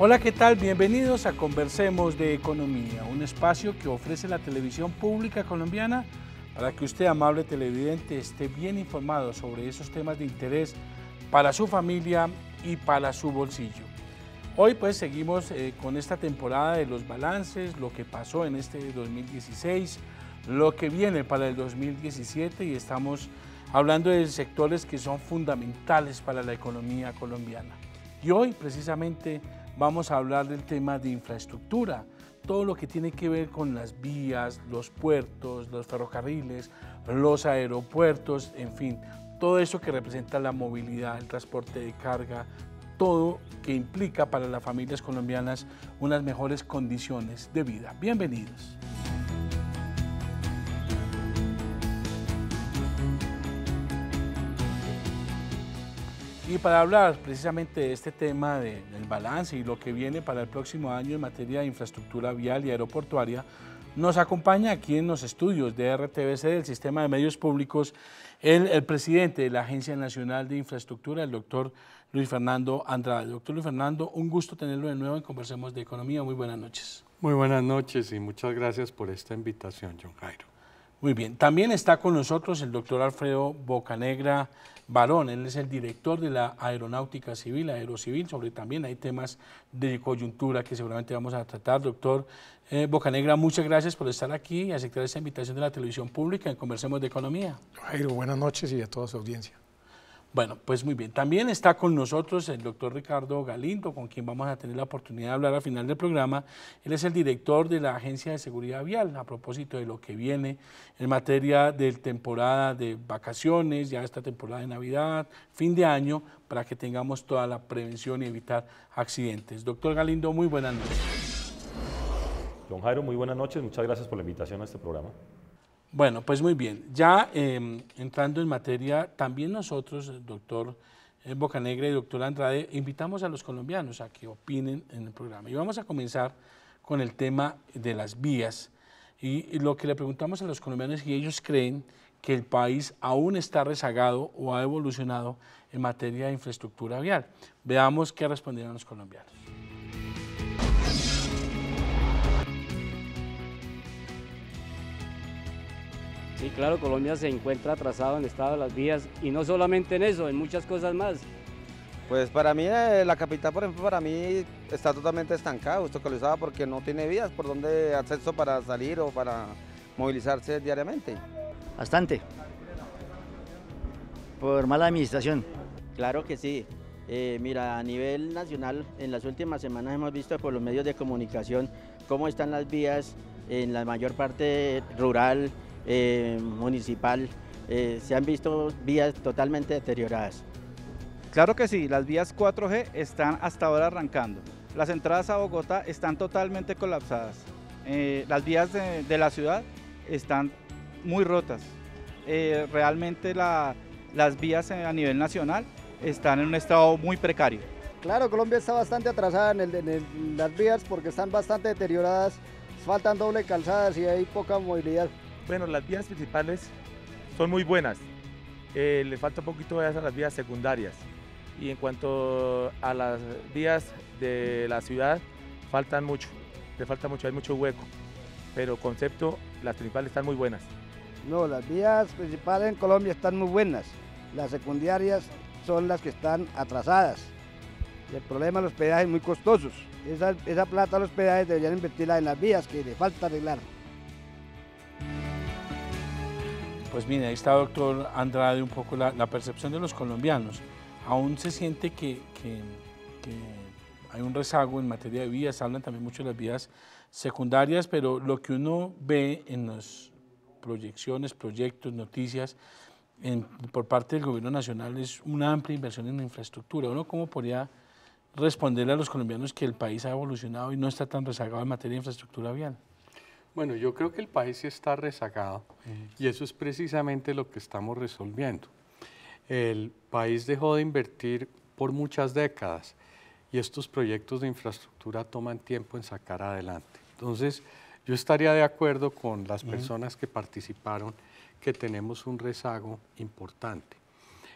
Hola, ¿qué tal? Bienvenidos a Conversemos de Economía, un espacio que ofrece la televisión pública colombiana para que usted, amable televidente, esté bien informado sobre esos temas de interés para su familia y para su bolsillo. Hoy pues seguimos con esta temporada de los balances, lo que pasó en este 2016, lo que viene para el 2017 y estamos hablando de sectores que son fundamentales para la economía colombiana. Y hoy precisamente vamos a hablar del tema de infraestructura, todo lo que tiene que ver con las vías, los puertos, los ferrocarriles, los aeropuertos, en fin, todo eso que representa la movilidad, el transporte de carga, todo que implica para las familias colombianas unas mejores condiciones de vida. Bienvenidos. Y para hablar precisamente de este tema del balance y lo que viene para el próximo año en materia de infraestructura vial y aeroportuaria, nos acompaña aquí en los estudios de RTBC del Sistema de Medios Públicos el presidente de la Agencia Nacional de Infraestructura, el doctor Luis Fernando Andrade. Doctor Luis Fernando, un gusto tenerlo de nuevo en Conversemos de Economía. Muy buenas noches. Muy buenas noches y muchas gracias por esta invitación, John Jairo. Muy bien, también está con nosotros el doctor Alfredo Bocanegra Barón, él es el director de la Aeronáutica Civil, Aerocivil, sobre también hay temas de coyuntura que seguramente vamos a tratar. Doctor Bocanegra, muchas gracias por estar aquí y aceptar esta invitación de la televisión pública en Conversemos de Economía. Jairo, buenas noches y a toda su audiencia. Bueno, pues muy bien. También está con nosotros el doctor Ricardo Galindo, con quien vamos a tener la oportunidad de hablar al final del programa. Él es el director de la Agencia de Seguridad Vial, a propósito de lo que viene en materia de temporada de vacaciones, ya esta temporada de Navidad, fin de año, para que tengamos toda la prevención y evitar accidentes. Doctor Galindo, muy buenas noches. Don Jairo, muy buenas noches. Muchas gracias por la invitación a este programa. Bueno, pues muy bien, ya entrando en materia, también nosotros, doctor Bocanegra y doctor Andrade, invitamos a los colombianos a que opinen en el programa. Y vamos a comenzar con el tema de las vías. Y lo que le preguntamos a los colombianos es si ellos creen que el país aún está rezagado o ha evolucionado en materia de infraestructura vial. Veamos qué respondieron los colombianos. Sí, claro, Colombia se encuentra atrasado en el estado de las vías y no solamente en eso, en muchas cosas más. Pues para mí, la capital, por ejemplo, para mí está totalmente estancada, obstaculizada porque no tiene vías por donde acceso para salir o para movilizarse diariamente. Bastante, por mala administración. Claro que sí. Mira, a nivel nacional, en las últimas semanas hemos visto por los medios de comunicación cómo están las vías en la mayor parte rural, municipal, se han visto vías totalmente deterioradas. Claro que sí, las vías 4G están hasta ahora arrancando. Las entradas a Bogotá están totalmente colapsadas. Las vías de la ciudad están muy rotas. Realmente las vías a nivel nacional están en un estado muy precario. Claro, Colombia está bastante atrasada en las vías porque están bastante deterioradas, faltan doble calzadas y hay poca movilidad. Bueno, las vías principales son muy buenas, le falta un poquito a las vías secundarias y en cuanto a las vías de la ciudad faltan mucho, le falta mucho, hay mucho hueco, pero concepto, las principales están muy buenas. No, las vías principales en Colombia están muy buenas, las secundarias son las que están atrasadas y el problema de los peajes muy costosos, esa plata de los peajes deberían invertirla en las vías que le falta arreglar. Pues mire, ahí está, doctor Andrade, un poco la percepción de los colombianos. Aún se siente que hay un rezago en materia de vías, hablan también mucho de las vías secundarias, pero lo que uno ve en las proyecciones, proyectos, noticias, por parte del gobierno nacional es una amplia inversión en infraestructura. ¿Uno cómo podría responderle a los colombianos que el país ha evolucionado y no está tan rezagado en materia de infraestructura vial? Bueno, yo creo que el país sí está rezagado y eso es precisamente lo que estamos resolviendo. El país dejó de invertir por muchas décadas y estos proyectos de infraestructura toman tiempo en sacar adelante. Entonces, yo estaría de acuerdo con las personas que participaron que tenemos un rezago importante.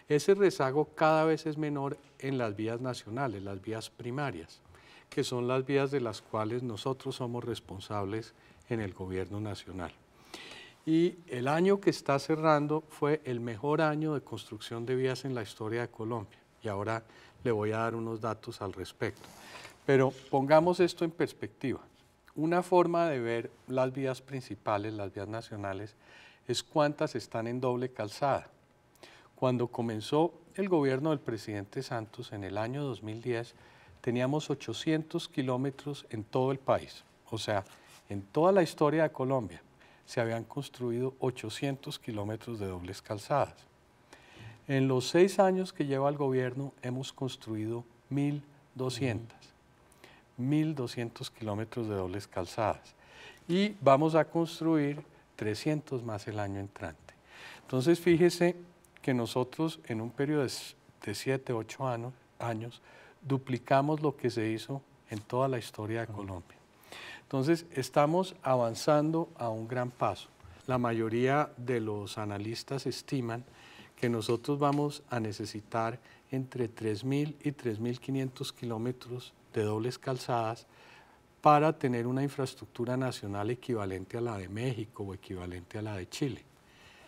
Ese rezago cada vez es menor en las vías nacionales, las vías primarias. que son las vías de las cuales nosotros somos responsables en el gobierno nacional. Y el año que está cerrando fue el mejor año de construcción de vías en la historia de Colombia. Y ahora le voy a dar unos datos al respecto. Pero pongamos esto en perspectiva. Una forma de ver las vías principales, las vías nacionales, es cuántas están en doble calzada. Cuando comenzó el gobierno del presidente Santos en el año 2010, teníamos 800 kilómetros en todo el país. O sea, en toda la historia de Colombia se habían construido 800 kilómetros de dobles calzadas. En los 6 años que lleva el gobierno hemos construido 1.200 kilómetros de dobles calzadas y vamos a construir 300 más el año entrante. Entonces fíjese que nosotros en un periodo de 7, 8 años duplicamos lo que se hizo en toda la historia de Colombia. Entonces estamos avanzando a un gran paso. La mayoría de los analistas estiman que nosotros vamos a necesitar entre 3.000 y 3.500 kilómetros de dobles calzadas para tener una infraestructura nacional equivalente a la de México o equivalente a la de Chile.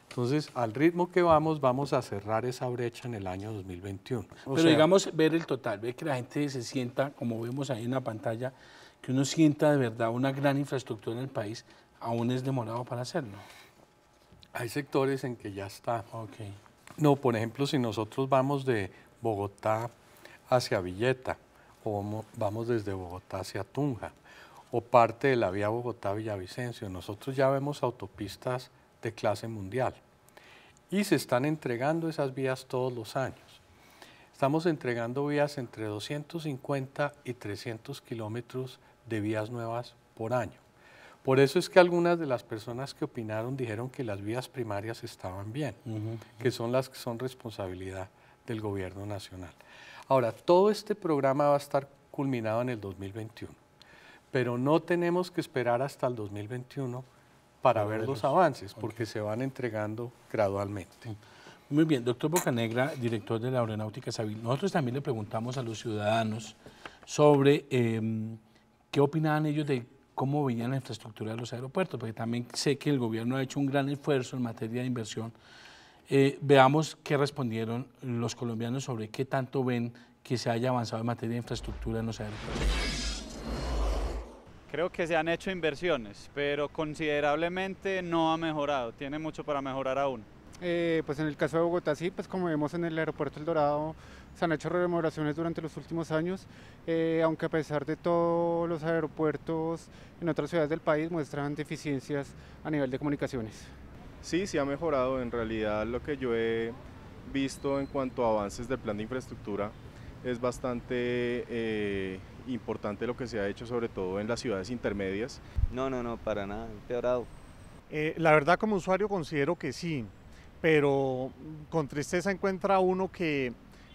Entonces, al ritmo que vamos a cerrar esa brecha en el año 2021. Pero digamos, ver el total, ver que la gente se sienta, como vemos ahí en la pantalla, que uno sienta de verdad una gran infraestructura en el país, aún es demorado para hacerlo. Hay sectores en que ya está. Okay. No, por ejemplo, si nosotros vamos de Bogotá hacia Villeta, o vamos desde Bogotá hacia Tunja, o parte de la vía Bogotá-Villavicencio, nosotros ya vemos autopistas de clase mundial y se están entregando esas vías todos los años. Estamos entregando vías entre 250 y 300 kilómetros de vías nuevas por año. Por eso es que algunas de las personas que opinaron dijeron que las vías primarias estaban bien, que son las que son responsabilidad del gobierno nacional. Ahora, todo este programa va a estar culminado en el 2021, pero no tenemos que esperar hasta el 2021 para ver los avances, porque se van entregando gradualmente. Muy bien, doctor Bocanegra, director de la Aeronáutica Civil, nosotros también le preguntamos a los ciudadanos sobre qué opinaban ellos de cómo veían la infraestructura de los aeropuertos, porque también sé que el gobierno ha hecho un gran esfuerzo en materia de inversión. Veamos qué respondieron los colombianos sobre qué tanto ven que se haya avanzado en materia de infraestructura en los aeropuertos. Creo que se han hecho inversiones, pero considerablemente no ha mejorado, tiene mucho para mejorar aún. Pues en el caso de Bogotá sí, pues como vemos en el aeropuerto El Dorado se han hecho remodelaciones durante los últimos años, aunque a pesar de todo los aeropuertos en otras ciudades del país muestran deficiencias a nivel de comunicaciones. Sí, sí ha mejorado. En realidad lo que yo he visto en cuanto a avances del plan de infraestructura es bastante importante lo que se ha hecho, sobre todo en las ciudades intermedias. No, para nada, empeorado. La verdad, como usuario considero que sí, pero con tristeza encuentra uno que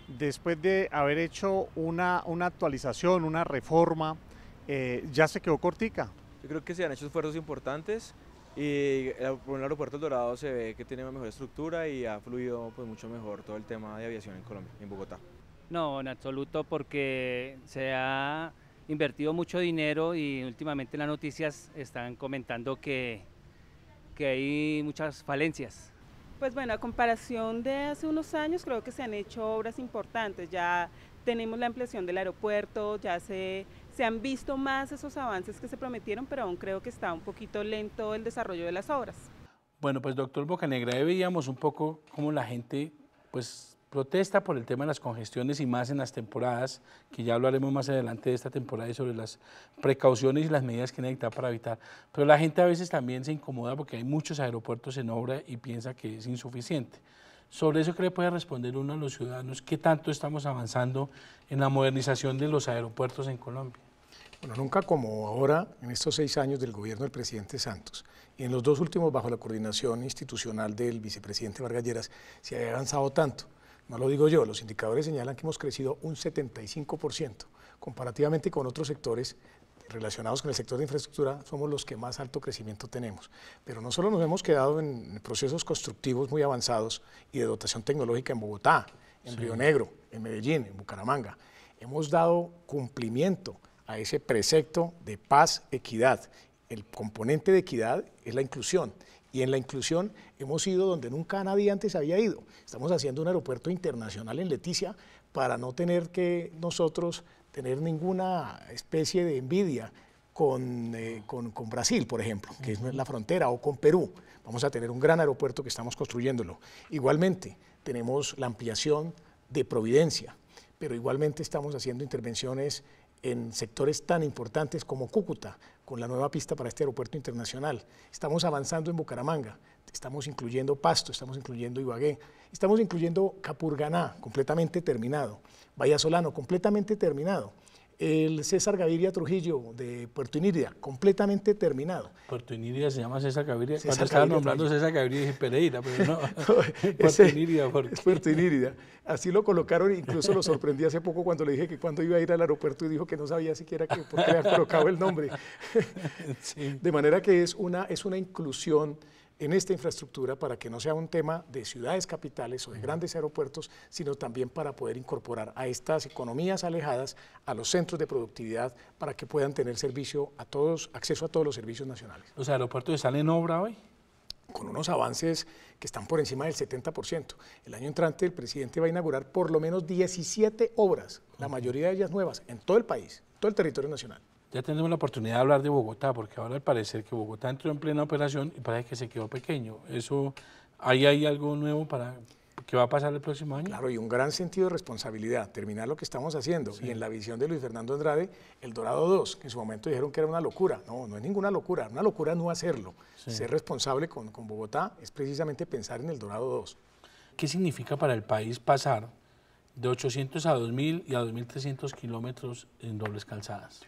después de haber hecho una actualización, una reforma, ya se quedó cortica. Yo creo que se han hecho esfuerzos importantes y por el aeropuerto El Dorado se ve que tiene una mejor estructura y ha fluido pues mucho mejor todo el tema de aviación en Colombia, en Bogotá. No, en absoluto, porque se ha invertido mucho dinero y últimamente en las noticias están comentando que hay muchas falencias. Pues bueno, a comparación de hace unos años creo que se han hecho obras importantes, ya tenemos la ampliación del aeropuerto, ya se han visto más esos avances que se prometieron, pero aún creo que está un poquito lento el desarrollo de las obras. Bueno, pues doctor Bocanegra, veíamos un poco cómo la gente pues protesta por el tema de las congestiones y más en las temporadas, que ya hablaremos más adelante de esta temporada y sobre las precauciones y las medidas que necesita para evitar. Pero la gente a veces también se incomoda porque hay muchos aeropuertos en obra y piensa que es insuficiente. Sobre eso, ¿qué le puede responder uno a los ciudadanos? ¿Qué tanto estamos avanzando en la modernización de los aeropuertos en Colombia? Bueno, nunca como ahora, en estos 6 años del gobierno del presidente Santos, y en los 2 últimos bajo la coordinación institucional del vicepresidente Vargas Lleras, se ha avanzado tanto. No lo digo yo, los indicadores señalan que hemos crecido un 75%, comparativamente con otros sectores relacionados con el sector de infraestructura, somos los que más alto crecimiento tenemos. Pero no solo nos hemos quedado en procesos constructivos muy avanzados y de dotación tecnológica en Bogotá, en Río Negro, en Medellín, en Bucaramanga, hemos dado cumplimiento a ese precepto de paz, equidad. El componente de equidad es la inclusión. Y en la inclusión hemos ido donde nunca nadie antes había ido. Estamos haciendo un aeropuerto internacional en Leticia para no tener que nosotros tener ninguna especie de envidia con Brasil, por ejemplo, que es la frontera, o con Perú. Vamos a tener un gran aeropuerto que estamos construyéndolo. Igualmente, tenemos la ampliación de Providencia, pero igualmente estamos haciendo intervenciones en sectores tan importantes como Cúcuta, con la nueva pista para este aeropuerto internacional. Estamos avanzando en Bucaramanga, estamos incluyendo Pasto, estamos incluyendo Ibagué, estamos incluyendo Capurganá, completamente terminado, Vallasolano, completamente terminado, el César Gaviria Trujillo de Puerto Inírida, completamente terminado. Puerto Inírida se llama César Gaviria. Cuando estaba nombrando César Gaviria dije Pereira, pero no. Puerto Inírida. Es Puerto Inírida. Así lo colocaron, incluso lo sorprendí hace poco cuando le dije que cuando iba a ir al aeropuerto y dijo que no sabía siquiera por qué había colocado el nombre. Sí. De manera que es una inclusión en esta infraestructura para que no sea un tema de ciudades capitales o de grandes aeropuertos, sino también para poder incorporar a estas economías alejadas a los centros de productividad para que puedan tener servicio a todos, acceso a todos los servicios nacionales. ¿Los aeropuertos están en obra hoy? Con unos avances que están por encima del 70%. El año entrante el presidente va a inaugurar por lo menos 17 obras, la mayoría de ellas nuevas, en todo el país, todo el territorio nacional. Ya tenemos la oportunidad de hablar de Bogotá, porque ahora al parecer que Bogotá entró en plena operación y parece que se quedó pequeño. Eso, ¿hay algo nuevo para qué va a pasar el próximo año? Claro, y un gran sentido de responsabilidad, terminar lo que estamos haciendo. Sí. Y en la visión de Luis Fernando Andrade, el Dorado 2, que en su momento dijeron que era una locura. No, no es ninguna locura no hacerlo. Sí. Ser responsable con Bogotá es precisamente pensar en el Dorado 2. ¿Qué significa para el país pasar de 800 a 2.000 y a 2.300 kilómetros en dobles calzadas?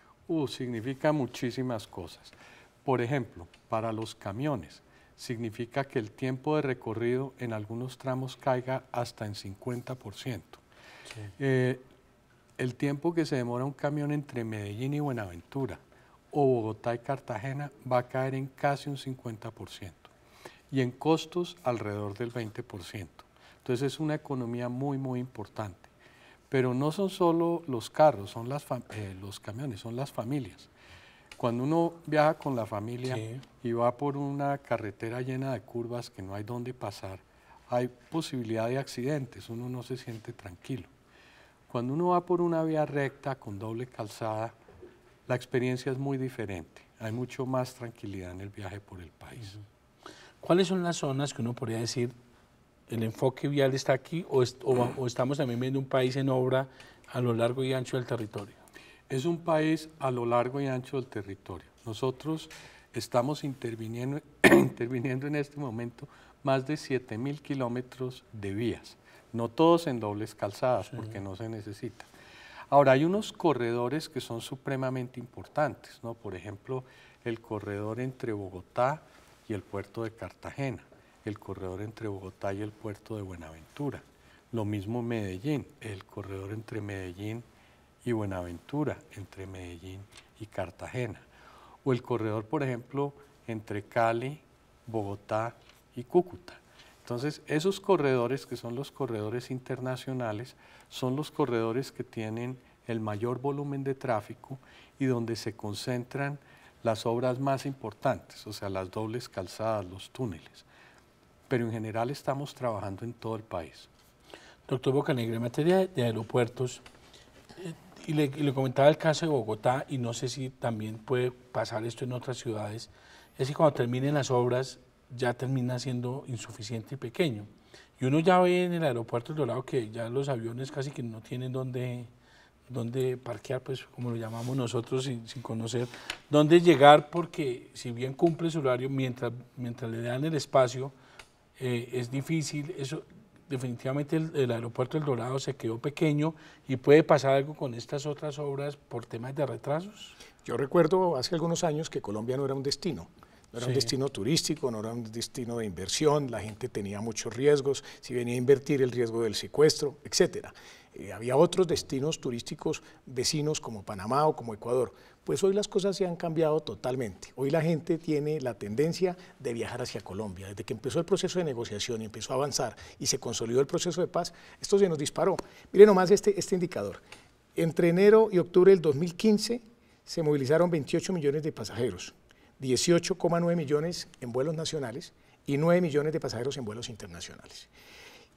Significa muchísimas cosas. Por ejemplo, para los camiones, significa que el tiempo de recorrido en algunos tramos caiga hasta en 50%. Sí. El tiempo que se demora un camión entre Medellín y Buenaventura o Bogotá y Cartagena va a caer en casi un 50%. Y en costos alrededor del 20%. Entonces es una economía muy, muy importante. Pero no son solo los carros, son los camiones, son las familias. Cuando uno viaja con la familia sí. y va por una carretera llena de curvas que no hay dónde pasar, hay posibilidad de accidentes, uno no se siente tranquilo. Cuando uno va por una vía recta con doble calzada, la experiencia es muy diferente, hay mucho más tranquilidad en el viaje por el país. ¿Cuáles son las zonas que uno podría decir el enfoque vial está aquí o estamos también viendo un país en obra a lo largo y ancho del territorio? Es un país a lo largo y ancho del territorio. Nosotros estamos interviniendo en este momento más de 7.000 kilómetros de vías, no todos en dobles calzadas sí. porque no se necesita. Ahora, hay unos corredores que son supremamente importantes, ¿no? Por ejemplo, el corredor entre Bogotá y el puerto de Cartagena, el corredor entre Bogotá y el puerto de Buenaventura. Lo mismo Medellín, el corredor entre Medellín y Buenaventura, entre Medellín y Cartagena. O el corredor, por ejemplo, entre Cali, Bogotá y Cúcuta. Entonces, esos corredores, que son los corredores internacionales, son los corredores que tienen el mayor volumen de tráfico y donde se concentran las obras más importantes, o sea, las dobles calzadas, los túneles. Pero en general estamos trabajando en todo el país. Doctor Bocanegra, en materia de aeropuertos, y le comentaba el caso de Bogotá, y no sé si también puede pasar esto en otras ciudades, es que cuando terminen las obras ya termina siendo insuficiente y pequeño. Y uno ya ve en el aeropuerto del Dorado que ya los aviones casi que no tienen dónde parquear, pues como lo llamamos nosotros sin conocer, dónde llegar, porque si bien cumple su horario, mientras le dan el espacio, es difícil. Eso definitivamente el aeropuerto del Dorado se quedó pequeño y puede pasar algo con estas otras obras por temas de retrasos. Yo recuerdo hace algunos años que Colombia no era un destino. No era un destino turístico, no era un destino de inversión, la gente tenía muchos riesgos, si venía a invertir el riesgo del secuestro, etc. Había otros destinos turísticos vecinos como Panamá o como Ecuador. Pues hoy las cosas se han cambiado totalmente. Hoy la gente tiene la tendencia de viajar hacia Colombia. Desde que empezó el proceso de negociación y empezó a avanzar y se consolidó el proceso de paz, esto se nos disparó. Miren nomás este indicador. Entre enero y octubre del 2015 se movilizaron 28 millones de pasajeros, 18,9 millones en vuelos nacionales y 9 millones de pasajeros en vuelos internacionales.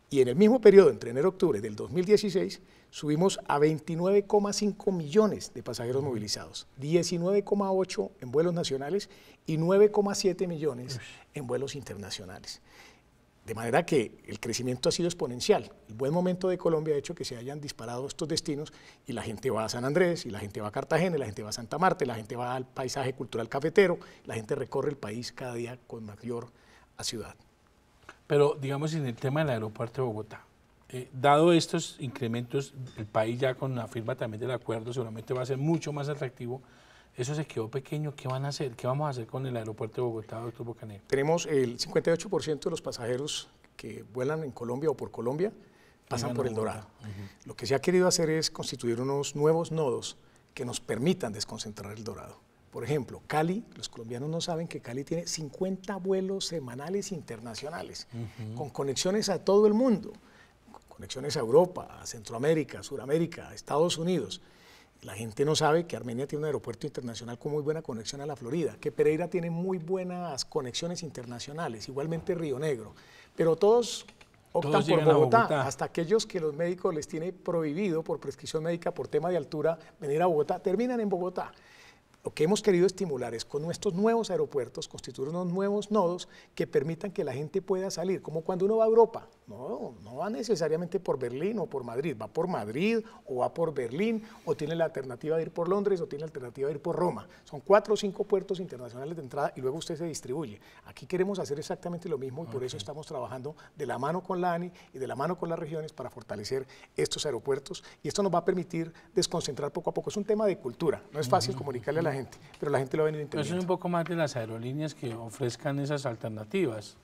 Y en el mismo periodo, entre enero y octubre del 2016, subimos a 29,5 millones de pasajeros movilizados, 19,8 en vuelos nacionales y 9,7 millones en vuelos internacionales. De manera que el crecimiento ha sido exponencial. El buen momento de Colombia ha hecho que se hayan disparado estos destinos y la gente va a San Andrés, y la gente va a Cartagena, y la gente va a Santa Marta, y la gente va al paisaje cultural cafetero, la gente recorre el país cada día con mayor ciudad. Pero digamos en el tema del aeropuerto de Bogotá, dado estos incrementos, el país ya con la firma también del acuerdo seguramente va a ser mucho más atractivo. Eso se quedó pequeño. ¿Qué van a hacer? ¿Qué vamos a hacer con el aeropuerto de Bogotá, doctor Bocanegra? Tenemos el 58% de los pasajeros que vuelan en Colombia o por Colombia pasan por El Dorado. Lo que se ha querido hacer es constituir unos nuevos nodos que nos permitan desconcentrar El Dorado. Por ejemplo, Cali, los colombianos no saben que Cali tiene 50 vuelos semanales internacionales, con conexiones a todo el mundo, con conexiones a Europa, a Centroamérica, a Suramérica, a Estados Unidos. La gente no sabe que Armenia tiene un aeropuerto internacional con muy buena conexión a la Florida, que Pereira tiene muy buenas conexiones internacionales, igualmente Río Negro, pero todos optan por Bogotá, hasta aquellos que los médicos les tiene prohibido por prescripción médica, por tema de altura, venir a Bogotá, terminan en Bogotá. Lo que hemos querido estimular es con nuestros nuevos aeropuertos constituir unos nuevos nodos que permitan que la gente pueda salir, como cuando uno va a Europa. No va necesariamente por Berlín o por Madrid, va por Madrid o va por Berlín o tiene la alternativa de ir por Londres o tiene la alternativa de ir por Roma. Son 4 o 5 puertos internacionales de entrada y luego usted se distribuye. Aquí queremos hacer exactamente lo mismo y por eso estamos trabajando de la mano con la ANI y de la mano con las regiones para fortalecer estos aeropuertos y esto nos va a permitir desconcentrar poco a poco. Es un tema de cultura, no es fácil comunicarle a la gente, pero la gente lo ha venido entendiendo. Eso es un poco más de las aerolíneas que ofrezcan esas alternativas.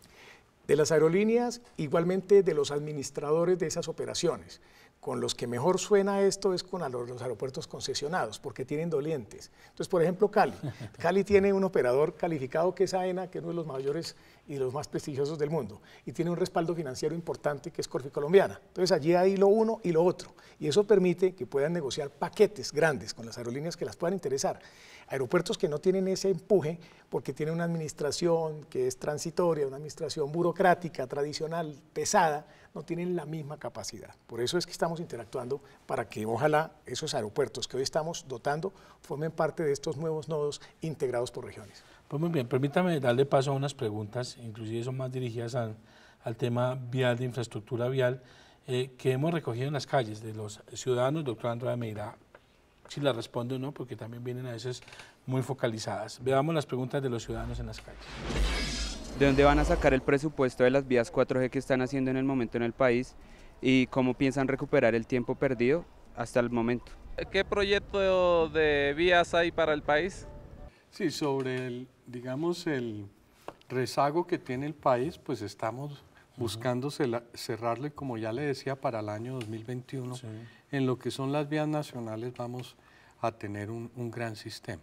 De las aerolíneas, igualmente de los administradores de esas operaciones. Con los que mejor suena esto es con los aeropuertos concesionados, porque tienen dolientes. Entonces, por ejemplo, Cali. Cali tiene un operador calificado que es AENA, que es uno de los mayores y los más prestigiosos del mundo, y tiene un respaldo financiero importante que es Corfi Colombiana. Entonces, allí hay lo uno y lo otro, y eso permite que puedan negociar paquetes grandes con las aerolíneas que las puedan interesar. Aeropuertos que no tienen ese empuje porque tienen una administración que es transitoria, una administración burocrática, tradicional, pesada, no tienen la misma capacidad. Por eso es que estamos interactuando para que ojalá esos aeropuertos que hoy estamos dotando formen parte de estos nuevos nodos integrados por regiones. Pues muy bien, permítame darle paso a unas preguntas, inclusive son más dirigidas al tema vial, de infraestructura vial, que hemos recogido en las calles de los ciudadanos. Doctor Andrade me dirá si la responde o no, porque también vienen a veces muy focalizadas. Veamos las preguntas de los ciudadanos en las calles. ¿De dónde van a sacar el presupuesto de las vías 4G que están haciendo en el momento en el país y cómo piensan recuperar el tiempo perdido hasta el momento? ¿Qué proyecto de vías hay para el país? Sí, sobre el rezago que tiene el país, pues estamos buscando cerrarlo y como ya le decía, para el año 2021, en lo que son las vías nacionales vamos a tener un gran sistema.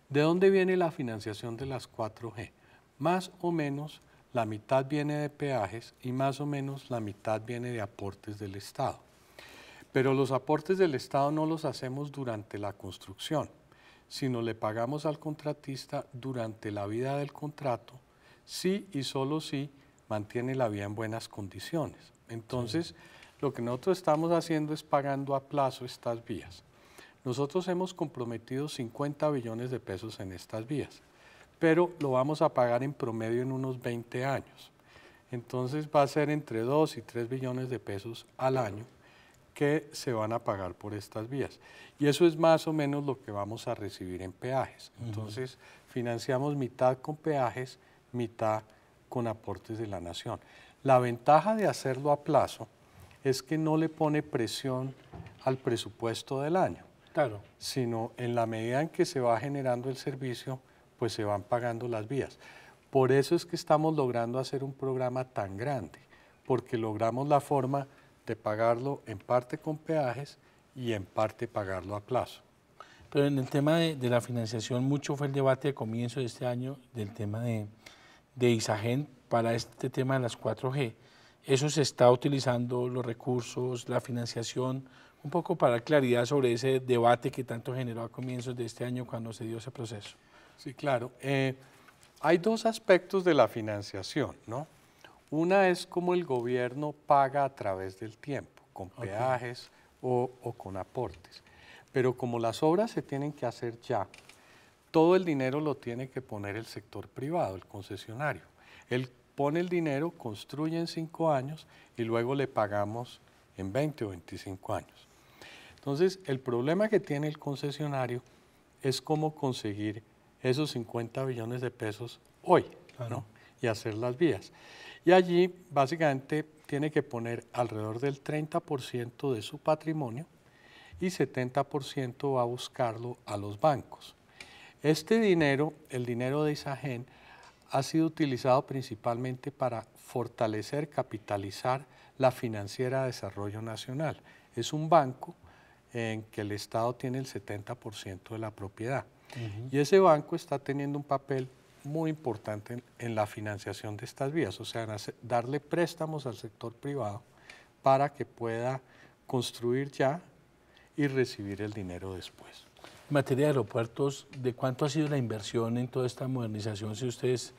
¿De dónde viene la financiación de las 4G? Más o menos la mitad viene de peajes y más o menos la mitad viene de aportes del Estado. Pero los aportes del Estado no los hacemos durante la construcción, sino le pagamos al contratista durante la vida del contrato, si y solo si mantiene la vía en buenas condiciones. Entonces, lo que nosotros estamos haciendo es pagando a plazo estas vías. Nosotros hemos comprometido 50 billones de pesos en estas vías, pero lo vamos a pagar en promedio en unos 20 años. Entonces va a ser entre 2 y 3 billones de pesos al año que se van a pagar por estas vías. Y eso es más o menos lo que vamos a recibir en peajes. Entonces financiamos mitad con peajes, mitad con aportes de la nación. La ventaja de hacerlo a plazo es que no le pone presión al presupuesto del año, sino en la medida en que se va generando el servicio, pues se van pagando las vías. Por eso es que estamos logrando hacer un programa tan grande, porque logramos la forma de pagarlo en parte con peajes y en parte pagarlo a plazo. Pero en el tema de la financiación, mucho fue el debate de comienzo de este año del tema de ISAGEN para este tema de las 4G. ¿Eso se está utilizando, los recursos, la financiación? Un poco para dar claridad sobre ese debate que tanto generó a comienzos de este año cuando se dio ese proceso. Sí, claro. Hay dos aspectos de la financiación, ¿no? Una es cómo el gobierno paga a través del tiempo, con peajes o con aportes. Pero como las obras se tienen que hacer ya, todo el dinero lo tiene que poner el sector privado, el concesionario. Él pone el dinero, construye en 5 años y luego le pagamos en 20 o 25 años. Entonces, el problema que tiene el concesionario es cómo conseguir esos 50 billones de pesos hoy, ¿no? Y hacer las vías. Y allí, básicamente, tiene que poner alrededor del 30% de su patrimonio y 70% va a buscarlo a los bancos. Este dinero, el dinero de Isagen, ha sido utilizado principalmente para fortalecer, capitalizar la Financiera de Desarrollo Nacional. Es un banco en que el Estado tiene el 70% de la propiedad. Y ese banco está teniendo un papel muy importante en la financiación de estas vías, o sea, darle préstamos al sector privado para que pueda construir ya y recibir el dinero después. En materia de aeropuertos, ¿de cuánto ha sido la inversión en toda esta modernización? Si ustedes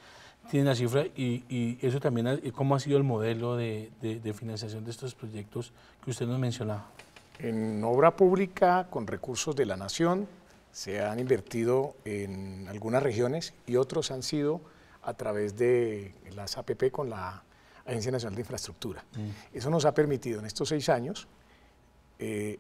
tienen la cifra y eso también, ¿cómo ha sido el modelo de financiación de estos proyectos que usted nos mencionaba? En obra pública con recursos de la Nación se han invertido en algunas regiones y otros han sido a través de las APP con la Agencia Nacional de Infraestructura. Eso nos ha permitido en estos 6 años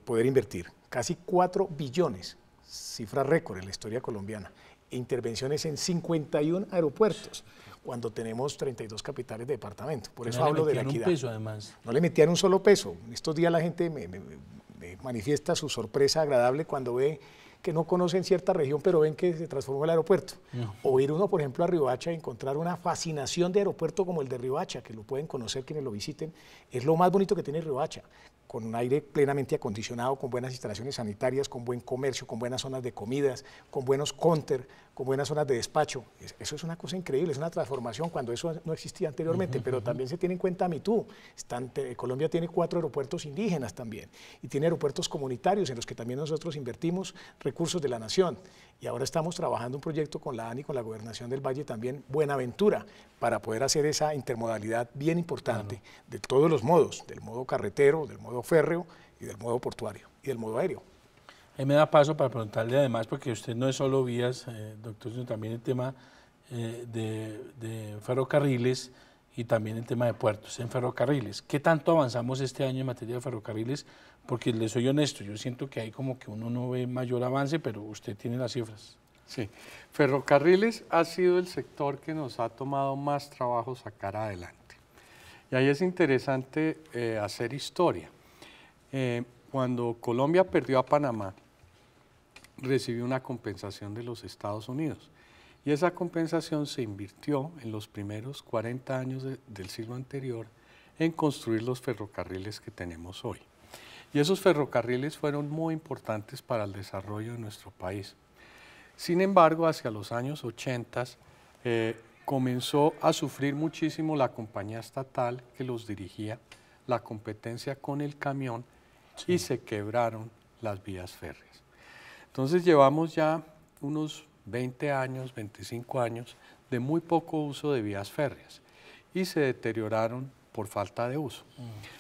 poder invertir casi 4 billones, cifra récord en la historia colombiana, e intervenciones en 51 aeropuertos, cuando tenemos 32 capitales de departamento. Por eso hablo de la equidad. Un peso, además. No le metían un solo peso. Estos días la gente me manifiesta su sorpresa agradable cuando ve que no conocen cierta región, pero ven que se transformó el aeropuerto. O ir uno, por ejemplo, a Riohacha y encontrar una fascinación de aeropuerto como el de Riohacha, que lo pueden conocer quienes lo visiten. Es lo más bonito que tiene Riohacha, con un aire plenamente acondicionado, con buenas instalaciones sanitarias, con buen comercio, con buenas zonas de comidas, con buenos counter, con buenas zonas de despacho. Eso es una cosa increíble, es una transformación cuando eso no existía anteriormente, pero también se tiene en cuenta Mitú. Colombia tiene 4 aeropuertos indígenas también, y tiene aeropuertos comunitarios en los que también nosotros invertimos recursos de la Nación. Y ahora estamos trabajando un proyecto con la ANI, con la Gobernación del Valle también, Buenaventura, para poder hacer esa intermodalidad bien importante de todos los modos, del modo carretero, del modo férreo y del modo portuario y del modo aéreo. Ahí me da paso para preguntarle además, porque usted no es solo vías, doctor, sino también el tema de ferrocarriles y también el tema de puertos. En ferrocarriles, ¿qué tanto avanzamos este año en materia de ferrocarriles? Porque les soy honesto, yo siento que hay como que uno no ve mayor avance, pero usted tiene las cifras. Sí, ferrocarriles ha sido el sector que nos ha tomado más trabajo sacar adelante. Y ahí es interesante hacer historia. Cuando Colombia perdió a Panamá, recibió una compensación de los Estados Unidos. Y esa compensación se invirtió en los primeros 40 años del siglo anterior en construir los ferrocarriles que tenemos hoy. Y esos ferrocarriles fueron muy importantes para el desarrollo de nuestro país. Sin embargo, hacia los años 80 comenzó a sufrir muchísimo la compañía estatal que los dirigía, la competencia con el camión, y se quebraron las vías férreas. Entonces llevamos ya unos 20 años, 25 años de muy poco uso de vías férreas y se deterioraron por falta de uso.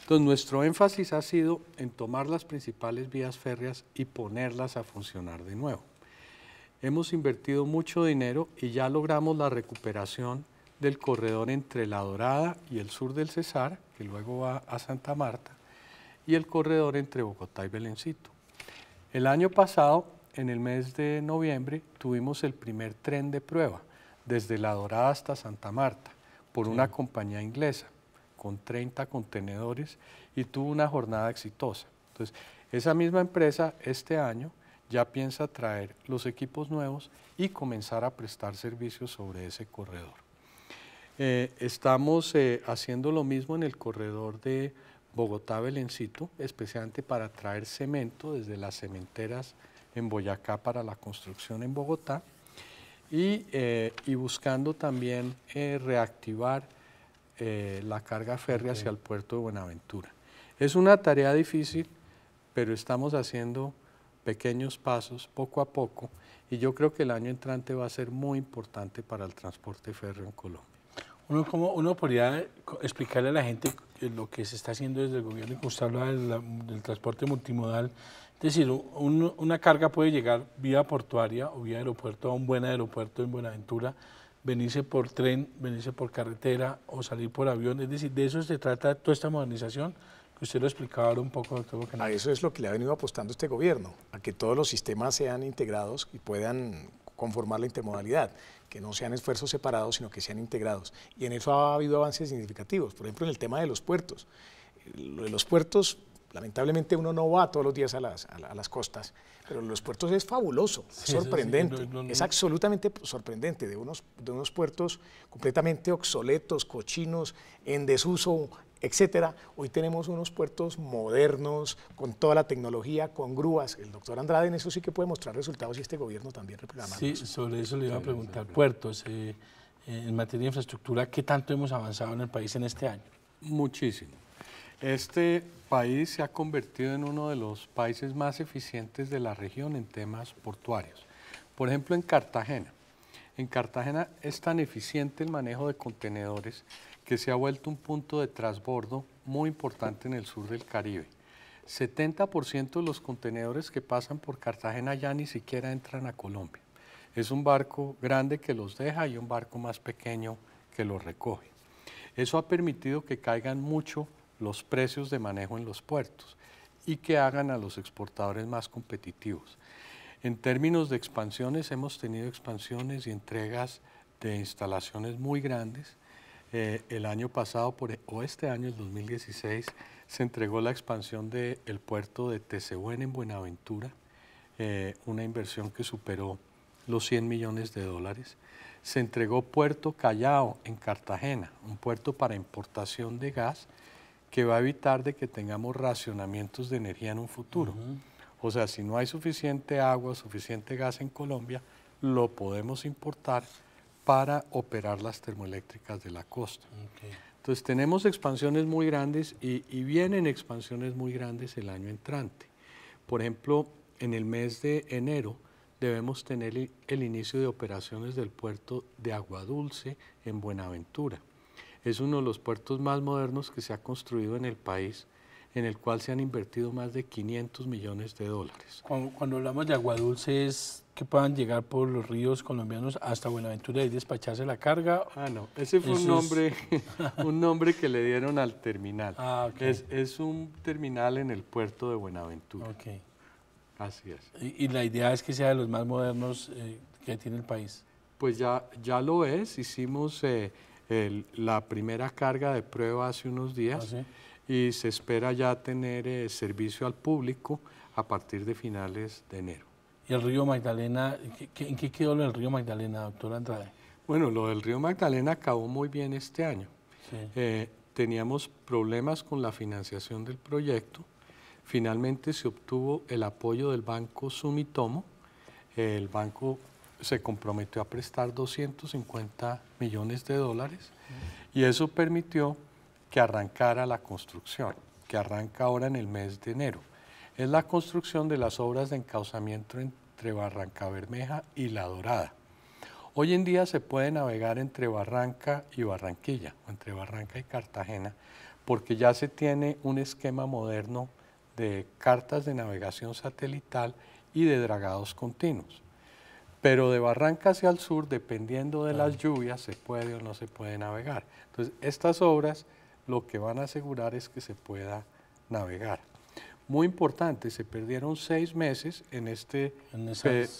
Entonces nuestro énfasis ha sido en tomar las principales vías férreas y ponerlas a funcionar de nuevo. Hemos invertido mucho dinero y ya logramos la recuperación del corredor entre La Dorada y el sur del Cesar, que luego va a Santa Marta, y el corredor entre Bogotá y Belencito. El año pasado, en el mes de noviembre, tuvimos el primer tren de prueba desde La Dorada hasta Santa Marta por una compañía inglesa con 30 contenedores y tuvo una jornada exitosa. Entonces, esa misma empresa este año ya piensa traer los equipos nuevos y comenzar a prestar servicios sobre ese corredor. Estamos haciendo lo mismo en el corredor de Bogotá-Belencito, especialmente para traer cemento desde las cementeras en Boyacá para la construcción en Bogotá y buscando también reactivar la carga férrea hacia el puerto de Buenaventura. Es una tarea difícil pero estamos haciendo pequeños pasos poco a poco y yo creo que el año entrante va a ser muy importante para el transporte férreo en Colombia. Uno podría explicarle a la gente lo que se está haciendo desde el gobierno, y como usted habla del transporte multimodal, es decir, una carga puede llegar vía portuaria o vía aeropuerto a un buen aeropuerto en Buenaventura, venirse por tren, venirse por carretera o salir por avión, es decir, de eso se trata toda esta modernización, que usted lo explicaba ahora un poco, doctor Bocanegra. A eso es lo que le ha venido apostando este gobierno, a que todos los sistemas sean integrados y puedan conformar la intermodalidad, que no sean esfuerzos separados, sino que sean integrados. Y en eso ha habido avances significativos, por ejemplo, en el tema de los puertos. Lo de los puertos, lamentablemente uno no va todos los días a las costas, pero los puertos es fabuloso, es sorprendente, es absolutamente sorprendente, de unos puertos completamente obsoletos, cochinos, en desuso, etcétera. Hoy tenemos unos puertos modernos, con toda la tecnología, con grúas. El doctor Andrade en eso sí que puede mostrar resultados y este gobierno también reprogramando. Sí, sobre eso le iba a preguntar. Puertos, en materia de infraestructura, ¿qué tanto hemos avanzado en el país en este año? Muchísimo. Este país se ha convertido en uno de los países más eficientes de la región en temas portuarios. Por ejemplo, en Cartagena. En Cartagena es tan eficiente el manejo de contenedores que se ha vuelto un punto de transbordo muy importante en el sur del Caribe. 70% de los contenedores que pasan por Cartagena ya ni siquiera entran a Colombia. Es un barco grande que los deja y un barco más pequeño que los recoge. Eso ha permitido que caigan mucho los precios de manejo en los puertos y que hagan a los exportadores más competitivos. En términos de expansiones, hemos tenido expansiones y entregas de instalaciones muy grandes. El año pasado, o este año, el 2016, se entregó la expansión del puerto de Tezehuén en Buenaventura, una inversión que superó los 100 millones de dólares. Se entregó Puerto Callao en Cartagena, un puerto para importación de gas que va a evitar de que tengamos racionamientos de energía en un futuro. O sea, si no hay suficiente agua, suficiente gas en Colombia, lo podemos importar para operar las termoeléctricas de la costa. Entonces tenemos expansiones muy grandes y vienen expansiones muy grandes el año entrante. Por ejemplo, en el mes de enero debemos tener el inicio de operaciones del puerto de Aguadulce en Buenaventura. Es uno de los puertos más modernos que se ha construido en el país, en el cual se han invertido más de 500 millones de dólares. Cuando hablamos de Aguadulce, ¿es que puedan llegar por los ríos colombianos hasta Buenaventura y despacharse la carga? Ah, no, ese fue un nombre que le dieron al terminal. Ah, okay. Es un terminal en el puerto de Buenaventura. Okay. Así es. Y la idea es que sea de los más modernos que tiene el país. Pues ya lo es, hicimos la primera carga de prueba hace unos días. ¿Ah, sí? Y se espera ya tener servicio al público a partir de finales de enero. ¿Y el río Magdalena, en qué quedó lo del río Magdalena, doctor Andrade? Bueno, lo del río Magdalena acabó muy bien este año. Sí. Teníamos problemas con la financiación del proyecto. Finalmente se obtuvo el apoyo del banco Sumitomo. El banco se comprometió a prestar 250 millones de dólares y eso permitió que arrancara la construcción, que arranca ahora en el mes de enero. Es la construcción de las obras de encauzamiento entre Barrancabermeja y La Dorada. Hoy en día se puede navegar entre Barranca y Barranquilla, o entre Barranca y Cartagena, porque ya se tiene un esquema moderno de cartas de navegación satelital y de dragados continuos. Pero de Barranca hacia el sur, dependiendo de las lluvias, se puede o no se puede navegar. Entonces, estas obras lo que van a asegurar es que se pueda navegar. Muy importante, se perdieron 6 meses en este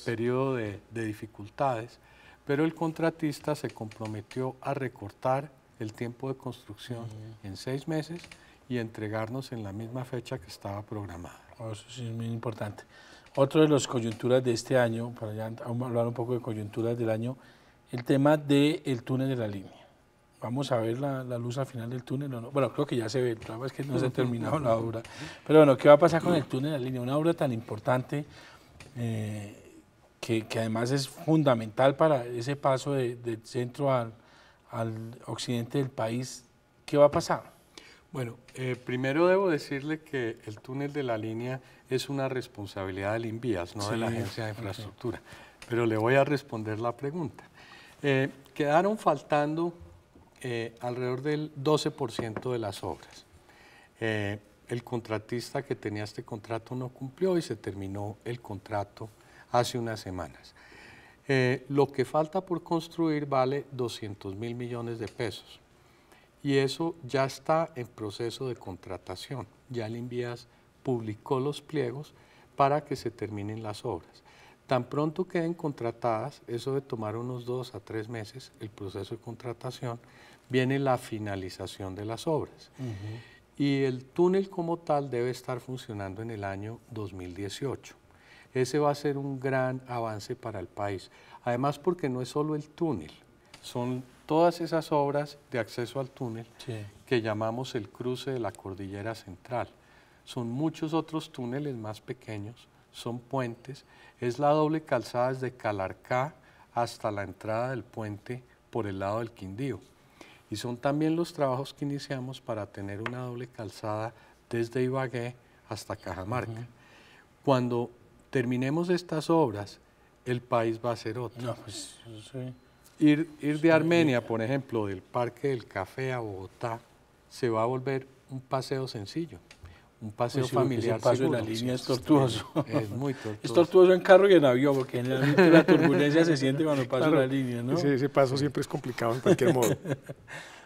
periodo de dificultades, pero el contratista se comprometió a recortar el tiempo de construcción en 6 meses y entregarnos en la misma fecha que estaba programada. Eso sí es muy importante. Otro de las coyunturas de este año, para ya hablar un poco de coyunturas del año, el tema del túnel de la línea. Vamos a ver la luz al final del túnel o no. Bueno, creo que ya se ve, el problema es que no se ha terminado la obra. Pero bueno, ¿qué va a pasar con el túnel de la línea? Una obra tan importante que además es fundamental para ese paso del centro al occidente del país. ¿Qué va a pasar? Bueno, primero debo decirle que el túnel de la línea es una responsabilidad del INVIAS, no de la Agencia de Infraestructura. Pero le voy a responder la pregunta. Quedaron faltando alrededor del 12% de las obras. El contratista que tenía este contrato no cumplió y se terminó el contrato hace unas semanas. Lo que falta por construir vale 200.000 millones de pesos y eso ya está en proceso de contratación. Ya el INVIAS publicó los pliegos para que se terminen las obras. Tan pronto queden contratadas, eso de tomar unos 2 a 3 meses, el proceso de contratación, viene la finalización de las obras. Y el túnel como tal debe estar funcionando en el año 2018. Ese va a ser un gran avance para el país. Además porque no es solo el túnel, son todas esas obras de acceso al túnel que llamamos el cruce de la Cordillera Central. Son muchos otros túneles más pequeños, son puentes, es la doble calzada desde Calarcá hasta la entrada del puente por el lado del Quindío. Y son también los trabajos que iniciamos para tener una doble calzada desde Ibagué hasta Cajamarca. Cuando terminemos estas obras, el país va a ser otro. No, pues, Ir de Armenia, por ejemplo, del Parque del Café a Bogotá, se va a volver un paseo sencillo, un paseo familiar. El paso seguro. de la línea es tortuoso. Es muy tortuoso. Es tortuoso en carro y en avión, porque generalmente la turbulencia se siente cuando pasa la línea, ¿no? Ese paso siempre es complicado en cualquier modo.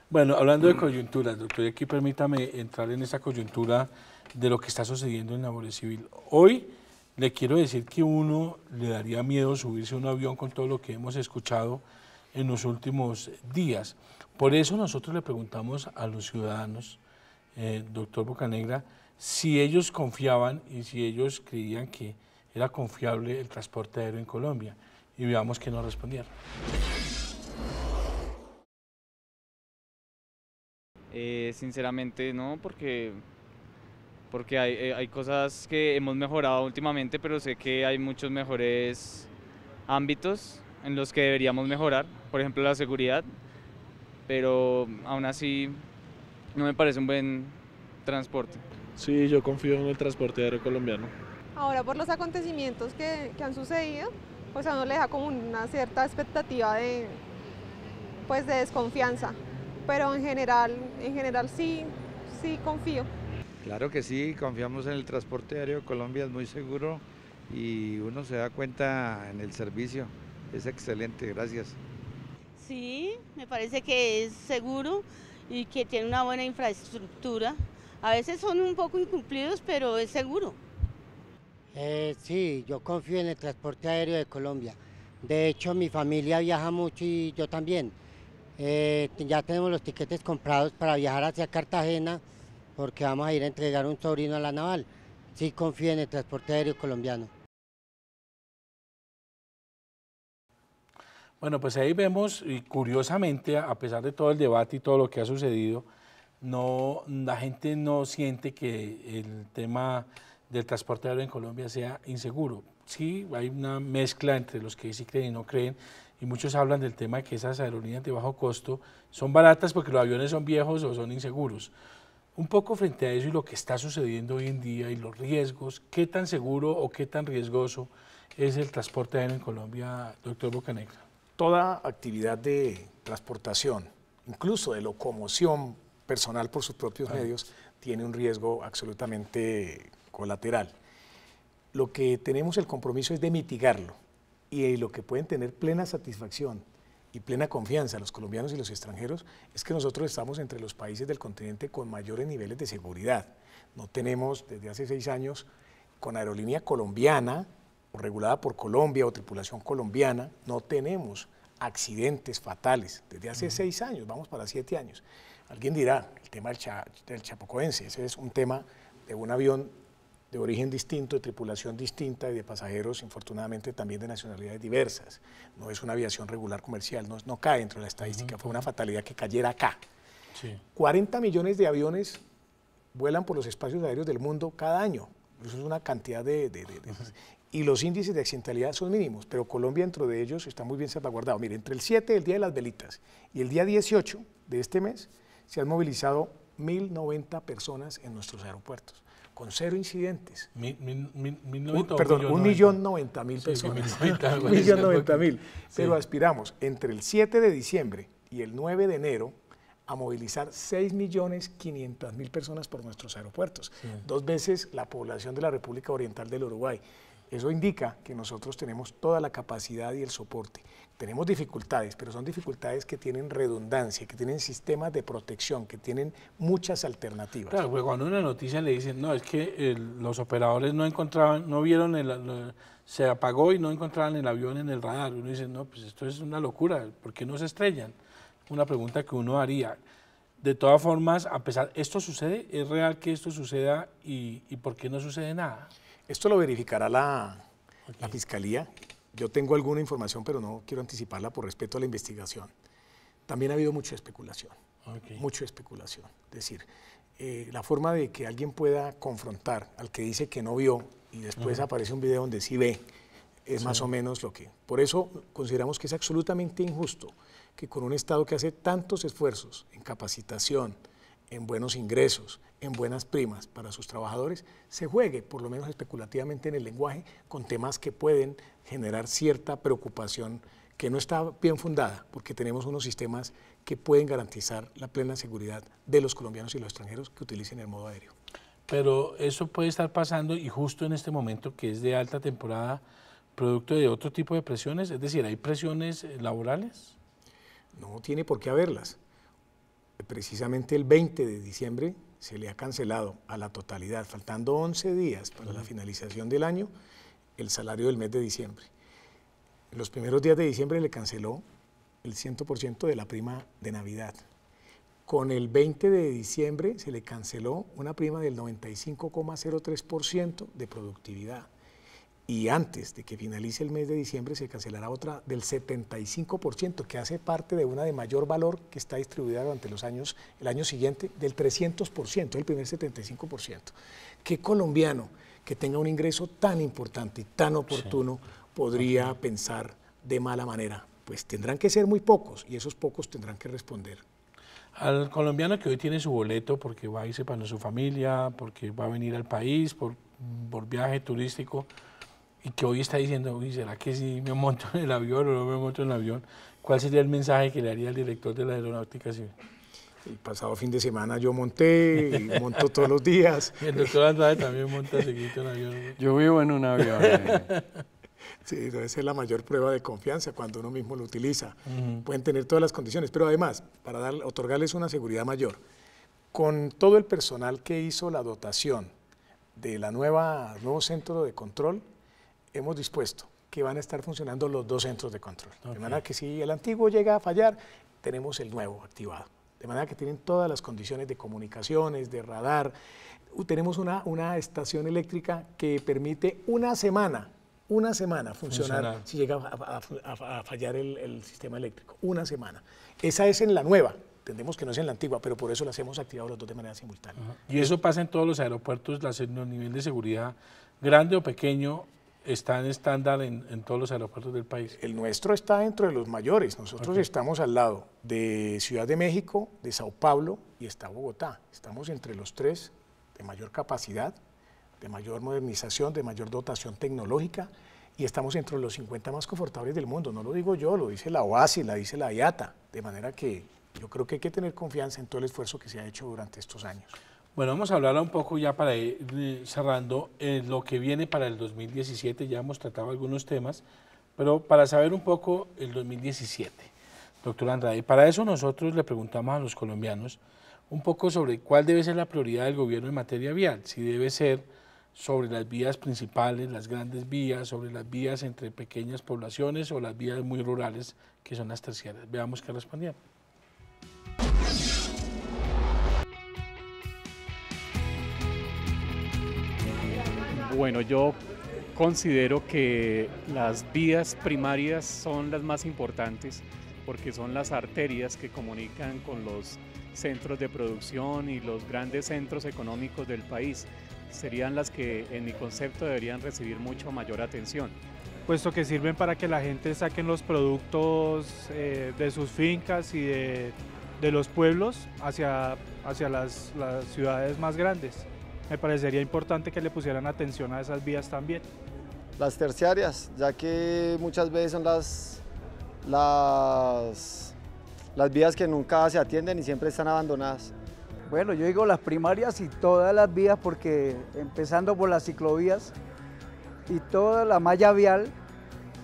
Bueno, hablando de coyunturas, doctor, y aquí permítame entrar en esa coyuntura de lo que está sucediendo en la Guardia Civil. Hoy le quiero decir que uno le daría miedo subirse a un avión con todo lo que hemos escuchado en los últimos días. Por eso nosotros le preguntamos a los ciudadanos, doctor Bocanegra, si ellos confiaban y si ellos creían que era confiable el transporte aéreo en Colombia. Y veamos que nos respondieron. Sinceramente no, porque hay cosas que hemos mejorado últimamente, pero sé que hay muchos mejores ámbitos en los que deberíamos mejorar, por ejemplo la seguridad, pero aún así no me parece un buen transporte. Sí, yo confío en el transporte aéreo colombiano. Ahora por los acontecimientos que han sucedido, pues a uno le da como una cierta expectativa de desconfianza, pero en general sí confío. Claro que sí, confiamos en el transporte aéreo de Colombia, es muy seguro y uno se da cuenta en el servicio. Es excelente, gracias. Sí, me parece que es seguro y que tiene una buena infraestructura. A veces son un poco incumplidos, pero es seguro. Sí, yo confío en el transporte aéreo de Colombia. De hecho, mi familia viaja mucho y yo también. Ya tenemos los tiquetes comprados para viajar hacia Cartagena porque vamos a ir a entregar un sobrino a la naval. Sí, confío en el transporte aéreo colombiano. Bueno, pues ahí vemos, y curiosamente, a pesar de todo el debate y todo lo que ha sucedido, la gente no siente que el tema del transporte aéreo en Colombia sea inseguro. Sí, hay una mezcla entre los que sí creen y no creen, y muchos hablan del tema de que esas aerolíneas de bajo costo son baratas porque los aviones son viejos o son inseguros. Un poco frente a eso y lo que está sucediendo hoy en día y los riesgos, ¿qué tan seguro o qué tan riesgoso es el transporte aéreo en Colombia, doctor Bocanegra? Toda actividad de transportación, incluso de locomoción personal por sus propios medios, tiene un riesgo absolutamente colateral. Lo que tenemos el compromiso es de mitigarlo y lo que pueden tener plena satisfacción y plena confianza los colombianos y los extranjeros es que nosotros estamos entre los países del continente con mayores niveles de seguridad. No tenemos desde hace 6 años con aerolínea colombiana o regulada por Colombia o tripulación colombiana, no tenemos accidentes fatales desde hace 6 años, vamos para 7 años. Alguien dirá, el tema del chapocoense, ese es un tema de un avión de origen distinto, de tripulación distinta y de pasajeros, infortunadamente, también de nacionalidades diversas. No es una aviación regular comercial, no cae dentro de la estadística, fue una fatalidad que cayera acá. Sí. 40 millones de aviones vuelan por los espacios aéreos del mundo cada año, eso es una cantidad y los índices de accidentalidad son mínimos, pero Colombia dentro de ellos está muy bien salvaguardado. Mire, entre el 7, el Día de las Velitas, y el día 18 de este mes, se han movilizado 1.090 personas en nuestros aeropuertos, con 0 incidentes. 1.090 Perdón, 1.090.000 personas. 1.090.000. Pero aspiramos entre el 7 de diciembre y el 9 de enero a movilizar 6.500.000 personas por nuestros aeropuertos, 2 veces la población de la República Oriental del Uruguay. Eso indica que nosotros tenemos toda la capacidad y el soporte. Tenemos dificultades, pero son dificultades que tienen redundancia, que tienen sistemas de protección, que tienen muchas alternativas. Claro, porque cuando una noticia le dicen, no, es que los operadores no encontraban, no vieron, se apagó y no encontraban el avión en el radar. Uno dice, no, pues esto es una locura, ¿por qué no se estrellan? Una pregunta que uno haría. De todas formas, a pesar, ¿esto sucede? ¿Es real que esto suceda y por qué no sucede nada? Esto lo verificará la Fiscalía. Yo tengo alguna información, pero no quiero anticiparla por respeto a la investigación. También ha habido mucha especulación, mucha especulación. Es decir, la forma de que alguien pueda confrontar al que dice que no vio y después aparece un video donde sí ve, es más o menos lo que... Por eso consideramos que es absolutamente injusto que con un Estado que hace tantos esfuerzos en capacitación, en buenos ingresos, en buenas primas para sus trabajadores, se juegue, por lo menos especulativamente en el lenguaje, con temas que pueden generar cierta preocupación que no está bien fundada, porque tenemos unos sistemas que pueden garantizar la plena seguridad de los colombianos y los extranjeros que utilicen el modo aéreo. Pero eso puede estar pasando y justo en este momento que es de alta temporada, producto de otro tipo de presiones, es decir, ¿hay presiones laborales? No tiene por qué haberlas. Precisamente el 20 de diciembre se le ha cancelado a la totalidad, faltando 11 días para la finalización del año, el salario del mes de diciembre. En los primeros días de diciembre le canceló el 100% de la prima de Navidad. Con el 20 de diciembre se le canceló una prima del 95,03% de productividad. Y antes de que finalice el mes de diciembre se cancelará otra del 75%, que hace parte de una de mayor valor que está distribuida durante los años, el año siguiente, del 300%, el primer 75%. ¿Qué colombiano que tenga un ingreso tan importante y tan oportuno podría pensar de mala manera? Pues tendrán que ser muy pocos y esos pocos tendrán que responder. Al colombiano que hoy tiene su boleto porque va a irse para su familia, porque va a venir al país, por viaje turístico, y que hoy está diciendo, uy, ¿será que sí me monto en el avión o no me monto en el avión? ¿Cuál sería el mensaje que le haría al director de la Aeronáutica Civil? El pasado fin de semana yo monté y monto todos los días. El doctor Andrade también monta seguido en avión. Yo vivo en un avión. Sí, debe ser la mayor prueba de confianza cuando uno mismo lo utiliza. Pueden tener todas las condiciones, pero además, para otorgarles una seguridad mayor, con todo el personal que hizo la dotación de la nuevo centro de control, hemos dispuesto que van a estar funcionando los 2 centros de control. De manera que si el antiguo llega a fallar, tenemos el nuevo activado. De manera que tienen todas las condiciones de comunicaciones, de radar. Tenemos una estación eléctrica que permite una semana funcionar si llega a fallar el sistema eléctrico. Una semana. Esa es en la nueva. Entendemos que no es en la antigua, pero por eso las hemos activado los 2 de manera simultánea. Y eso pasa en todos los aeropuertos, el nivel de seguridad, grande o pequeño, está en estándar en todos los aeropuertos del país. El nuestro está dentro de los mayores. Nosotros estamos al lado de Ciudad de México, de Sao Paulo y está Bogotá. Estamos entre los 3 de mayor capacidad, de mayor modernización, de mayor dotación tecnológica y estamos entre los 50 más confortables del mundo. No lo digo yo, lo dice la OASI, la dice la IATA. De manera que yo creo que hay que tener confianza en todo el esfuerzo que se ha hecho durante estos años. Bueno, vamos a hablar un poco ya para ir cerrando lo que viene para el 2017, ya hemos tratado algunos temas, pero para saber un poco el 2017, doctor Andrade, para eso nosotros le preguntamos a los colombianos un poco sobre cuál debe ser la prioridad del gobierno en materia vial, si debe ser sobre las vías principales, las grandes vías, sobre las vías entre pequeñas poblaciones o las vías muy rurales que son las terciarias. Veamos qué respondían. Bueno, yo considero que las vías primarias son las más importantes porque son las arterias que comunican con los centros de producción y los grandes centros económicos del país. Serían las que en mi concepto deberían recibir mucho mayor atención. Puesto que sirven para que la gente saquen los productos de sus fincas y de los pueblos hacia las ciudades más grandes. Me parecería importante que le pusieran atención a esas vías también. Las terciarias, ya que muchas veces son las vías que nunca se atienden y siempre están abandonadas. Bueno, yo digo las primarias y todas las vías, porque empezando por las ciclovías y toda la malla vial,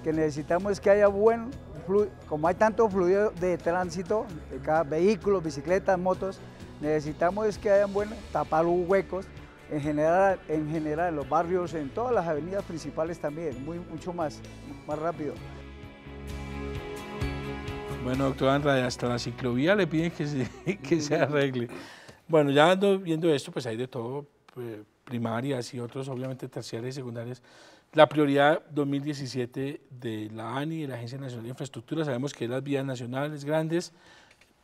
que necesitamos es que haya buen flujo, como hay tanto fluido de tránsito, de cada vehículo, bicicletas, motos, necesitamos es que hayan tapar los huecos, en general en los barrios, en todas las avenidas principales también, mucho más rápido. Bueno, doctor Andrade, hasta la ciclovía le piden que se arregle. Bueno, ya viendo esto, pues hay de todo, primarias y otros, obviamente terciarias y secundarias. La prioridad 2017 de la ANI, de la Agencia Nacional de Infraestructura, sabemos que es las vías nacionales grandes.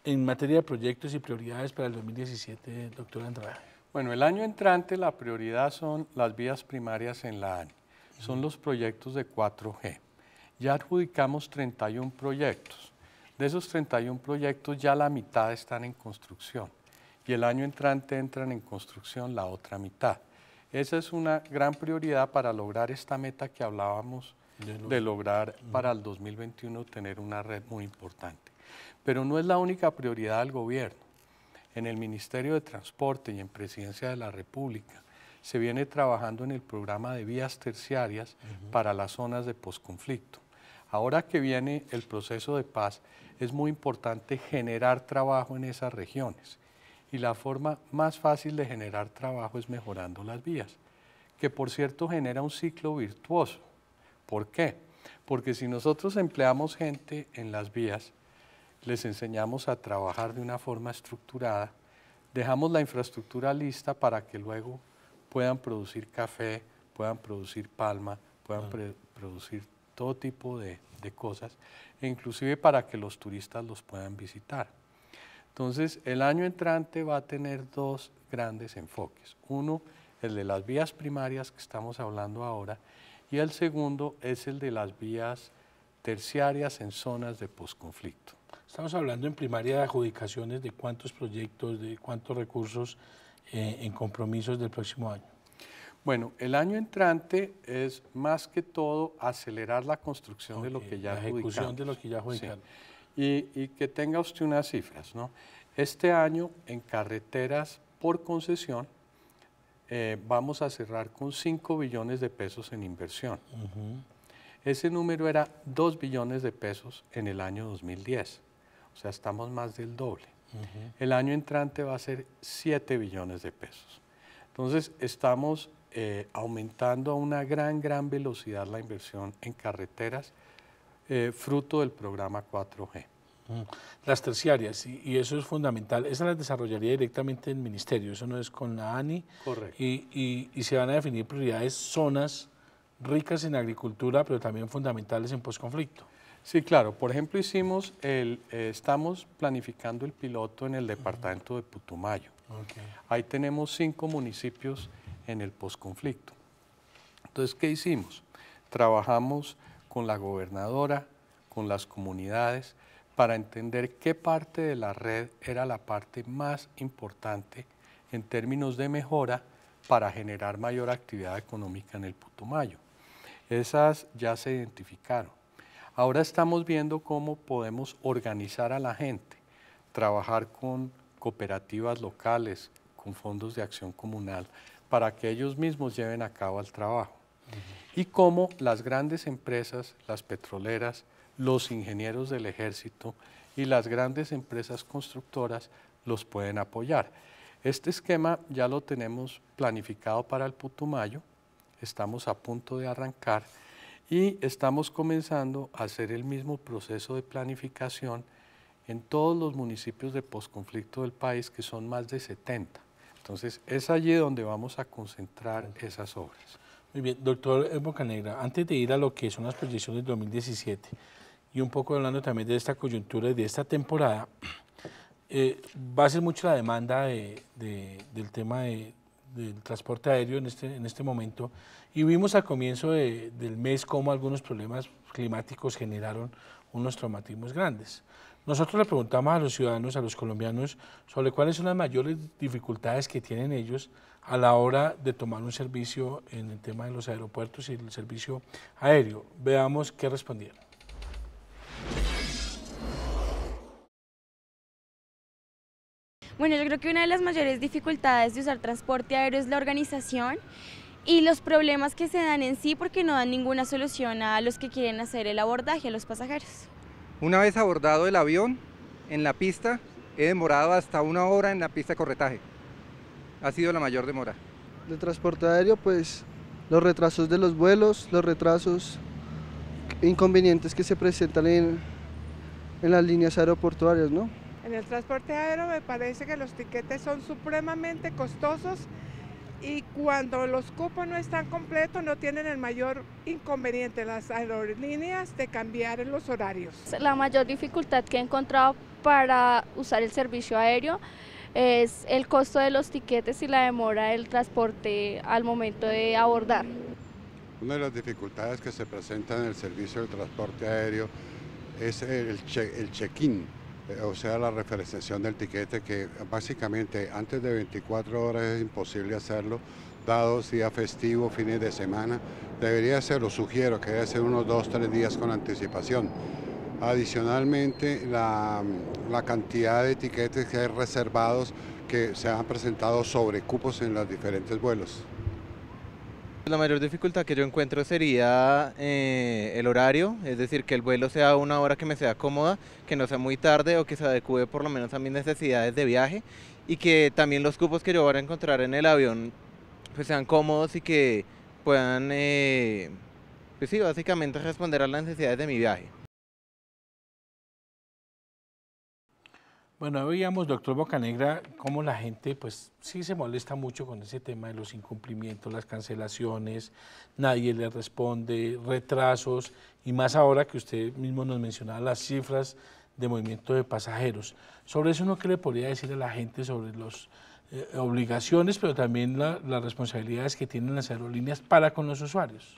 En materia de proyectos y prioridades para el 2017, doctor Andrade. Bueno, el año entrante la prioridad son las vías primarias en la ANI, son los proyectos de 4G. Ya adjudicamos 31 proyectos. De esos 31 proyectos ya la mitad están en construcción y el año entrante entran en construcción la otra mitad. Esa es una gran prioridad para lograr esta meta que hablábamos de lograr para el 2021 tener una red muy importante. Pero no es la única prioridad del gobierno. En el Ministerio de Transporte y en Presidencia de la República se viene trabajando en el programa de vías terciarias para las zonas de posconflicto. Ahora que viene el proceso de paz, es muy importante generar trabajo en esas regiones. Y la forma más fácil de generar trabajo es mejorando las vías, que por cierto genera un ciclo virtuoso. ¿Por qué? Porque si nosotros empleamos gente en las vías, les enseñamos a trabajar de una forma estructurada, dejamos la infraestructura lista para que luego puedan producir café, puedan producir palma, puedan producir todo tipo de cosas, e inclusive para que los turistas los puedan visitar. Entonces, el año entrante va a tener dos grandes enfoques. Uno, el de las vías primarias que estamos hablando ahora, y el segundo es el de las vías terciarias en zonas de posconflicto. Estamos hablando en primaria de adjudicaciones de cuántos proyectos, de cuántos recursos en compromisos del próximo año. Bueno, el año entrante es más que todo acelerar la construcción de lo que ya adjudicamos. La ejecución de lo que ya adjudicaron. Sí. Y que tenga usted unas cifras, ¿no? Este año en carreteras por concesión vamos a cerrar con 5 billones de pesos en inversión. Ese número era 2 billones de pesos en el año 2010, o sea, estamos más del doble. El año entrante va a ser 7 billones de pesos. Entonces, estamos aumentando a una gran velocidad la inversión en carreteras, fruto del programa 4G. Las terciarias, y eso es fundamental, esas las desarrollaría directamente el ministerio, eso no es con la ANI. Correcto. Y se van a definir prioridades, zonas ricas en agricultura, pero también fundamentales en posconflicto. Sí, claro. Por ejemplo, estamos planificando el piloto en el departamento de Putumayo. Ahí tenemos 5 municipios en el posconflicto. Entonces, ¿qué hicimos? Trabajamos con la gobernadora, con las comunidades, para entender qué parte de la red era la parte más importante en términos de mejora para generar mayor actividad económica en el Putumayo. Esas ya se identificaron. Ahora estamos viendo cómo podemos organizar a la gente, trabajar con cooperativas locales, con fondos de acción comunal, para que ellos mismos lleven a cabo el trabajo. Y cómo las grandes empresas, las petroleras, los ingenieros del ejército y las grandes empresas constructoras los pueden apoyar. Este esquema ya lo tenemos planificado para el Putumayo, estamos a punto de arrancar y estamos comenzando a hacer el mismo proceso de planificación en todos los municipios de posconflicto del país, que son más de 70. Entonces, es allí donde vamos a concentrar esas obras. Muy bien, doctor Bocanegra, antes de ir a lo que son las proyecciones del 2017, y un poco hablando también de esta coyuntura y de esta temporada, va a ser mucho la demanda del tema del transporte aéreo en este momento, y vimos al comienzo del mes cómo algunos problemas climáticos generaron unos traumatismos grandes. Nosotros le preguntamos a los ciudadanos, a los colombianos, sobre cuáles son las mayores dificultades que tienen ellos a la hora de tomar un servicio en el tema de los aeropuertos y el servicio aéreo. Veamos qué respondieron. Bueno, yo creo que una de las mayores dificultades de usar transporte aéreo es la organización y los problemas que se dan en sí porque no dan ninguna solución a los que quieren hacer el abordaje, a los pasajeros. Una vez abordado el avión en la pista, he demorado hasta 1 hora en la pista de corretaje. Ha sido la mayor demora. De transporte aéreo, pues los retrasos de los vuelos, los retrasos, inconvenientes que se presentan en las líneas aeroportuarias, ¿no? En el transporte aéreo me parece que los tiquetes son supremamente costosos y cuando los cupos no están completos no tienen el mayor inconveniente las aerolíneas de cambiar en los horarios. La mayor dificultad que he encontrado para usar el servicio aéreo es el costo de los tiquetes y la demora del transporte al momento de abordar. Una de las dificultades que se presentan en el servicio de transporte aéreo es el check-in, o sea, la referenciación del tiquete, que básicamente antes de 24 horas es imposible hacerlo, dados días festivos, fines de semana. Debería ser, lo sugiero, que debe ser unos 2 o 3 días con anticipación. Adicionalmente, la cantidad de tiquetes que hay reservados que se han presentado sobre cupos en los diferentes vuelos. La mayor dificultad que yo encuentro sería el horario, es decir, que el vuelo sea una hora que me sea cómoda, que no sea muy tarde o que se adecue por lo menos a mis necesidades de viaje y que también los cupos que yo voy a encontrar en el avión pues sean cómodos y que puedan, pues sí, básicamente responder a las necesidades de mi viaje. Bueno, veíamos, doctor Bocanegra, cómo la gente pues sí se molesta mucho con ese tema de los incumplimientos, las cancelaciones, nadie le responde, retrasos, y más ahora que usted mismo nos mencionaba las cifras de movimiento de pasajeros. Sobre eso, ¿no qué le podría decir a la gente sobre las obligaciones, pero también las responsabilidades que tienen las aerolíneas para con los usuarios?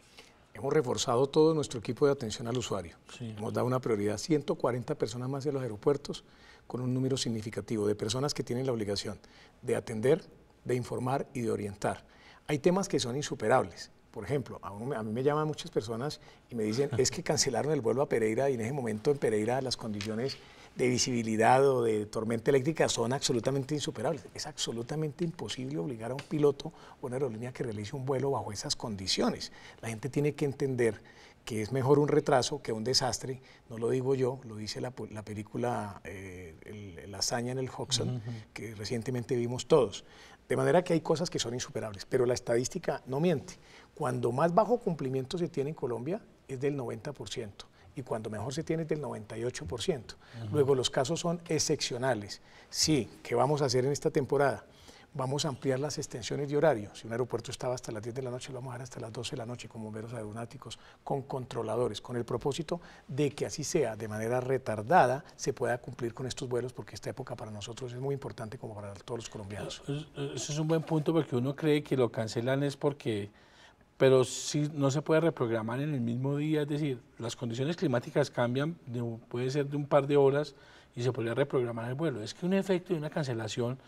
Hemos reforzado todo nuestro equipo de atención al usuario. Sí. Hemos dado una prioridad, 140 personas más en los aeropuertos, con un número significativo de personas que tienen la obligación de atender, de informar y de orientar. Hay temas que son insuperables. Por ejemplo, a mí me llaman muchas personas y me dicen, es que cancelaron el vuelo a Pereira y en ese momento en Pereira las condiciones de visibilidad o de tormenta eléctrica son absolutamente insuperables. Es absolutamente imposible obligar a un piloto o una aerolínea que realice un vuelo bajo esas condiciones. La gente tiene que entender que es mejor un retraso que un desastre, no lo digo yo, lo dice la película La hazaña en el Hudson, que recientemente vimos todos. De manera que hay cosas que son insuperables, pero la estadística no miente. Cuando más bajo cumplimiento se tiene en Colombia es del 90%, y cuando mejor se tiene es del 98%. Luego los casos son excepcionales. Sí, ¿qué vamos a hacer en esta temporada? Vamos a ampliar las extensiones de horario. Si un aeropuerto estaba hasta las 10 de la noche, lo vamos a dejar hasta las 12 de la noche con bomberos aeronáuticos, con controladores, con el propósito de que así sea, de manera retardada, se pueda cumplir con estos vuelos, porque esta época para nosotros es muy importante como para todos los colombianos. Eso es un buen punto, porque uno cree que lo cancelan es porque, pero sí no se puede reprogramar en el mismo día, es decir, las condiciones climáticas cambian, puede ser de un par de horas y se podría reprogramar el vuelo. Es que un efecto de una cancelación,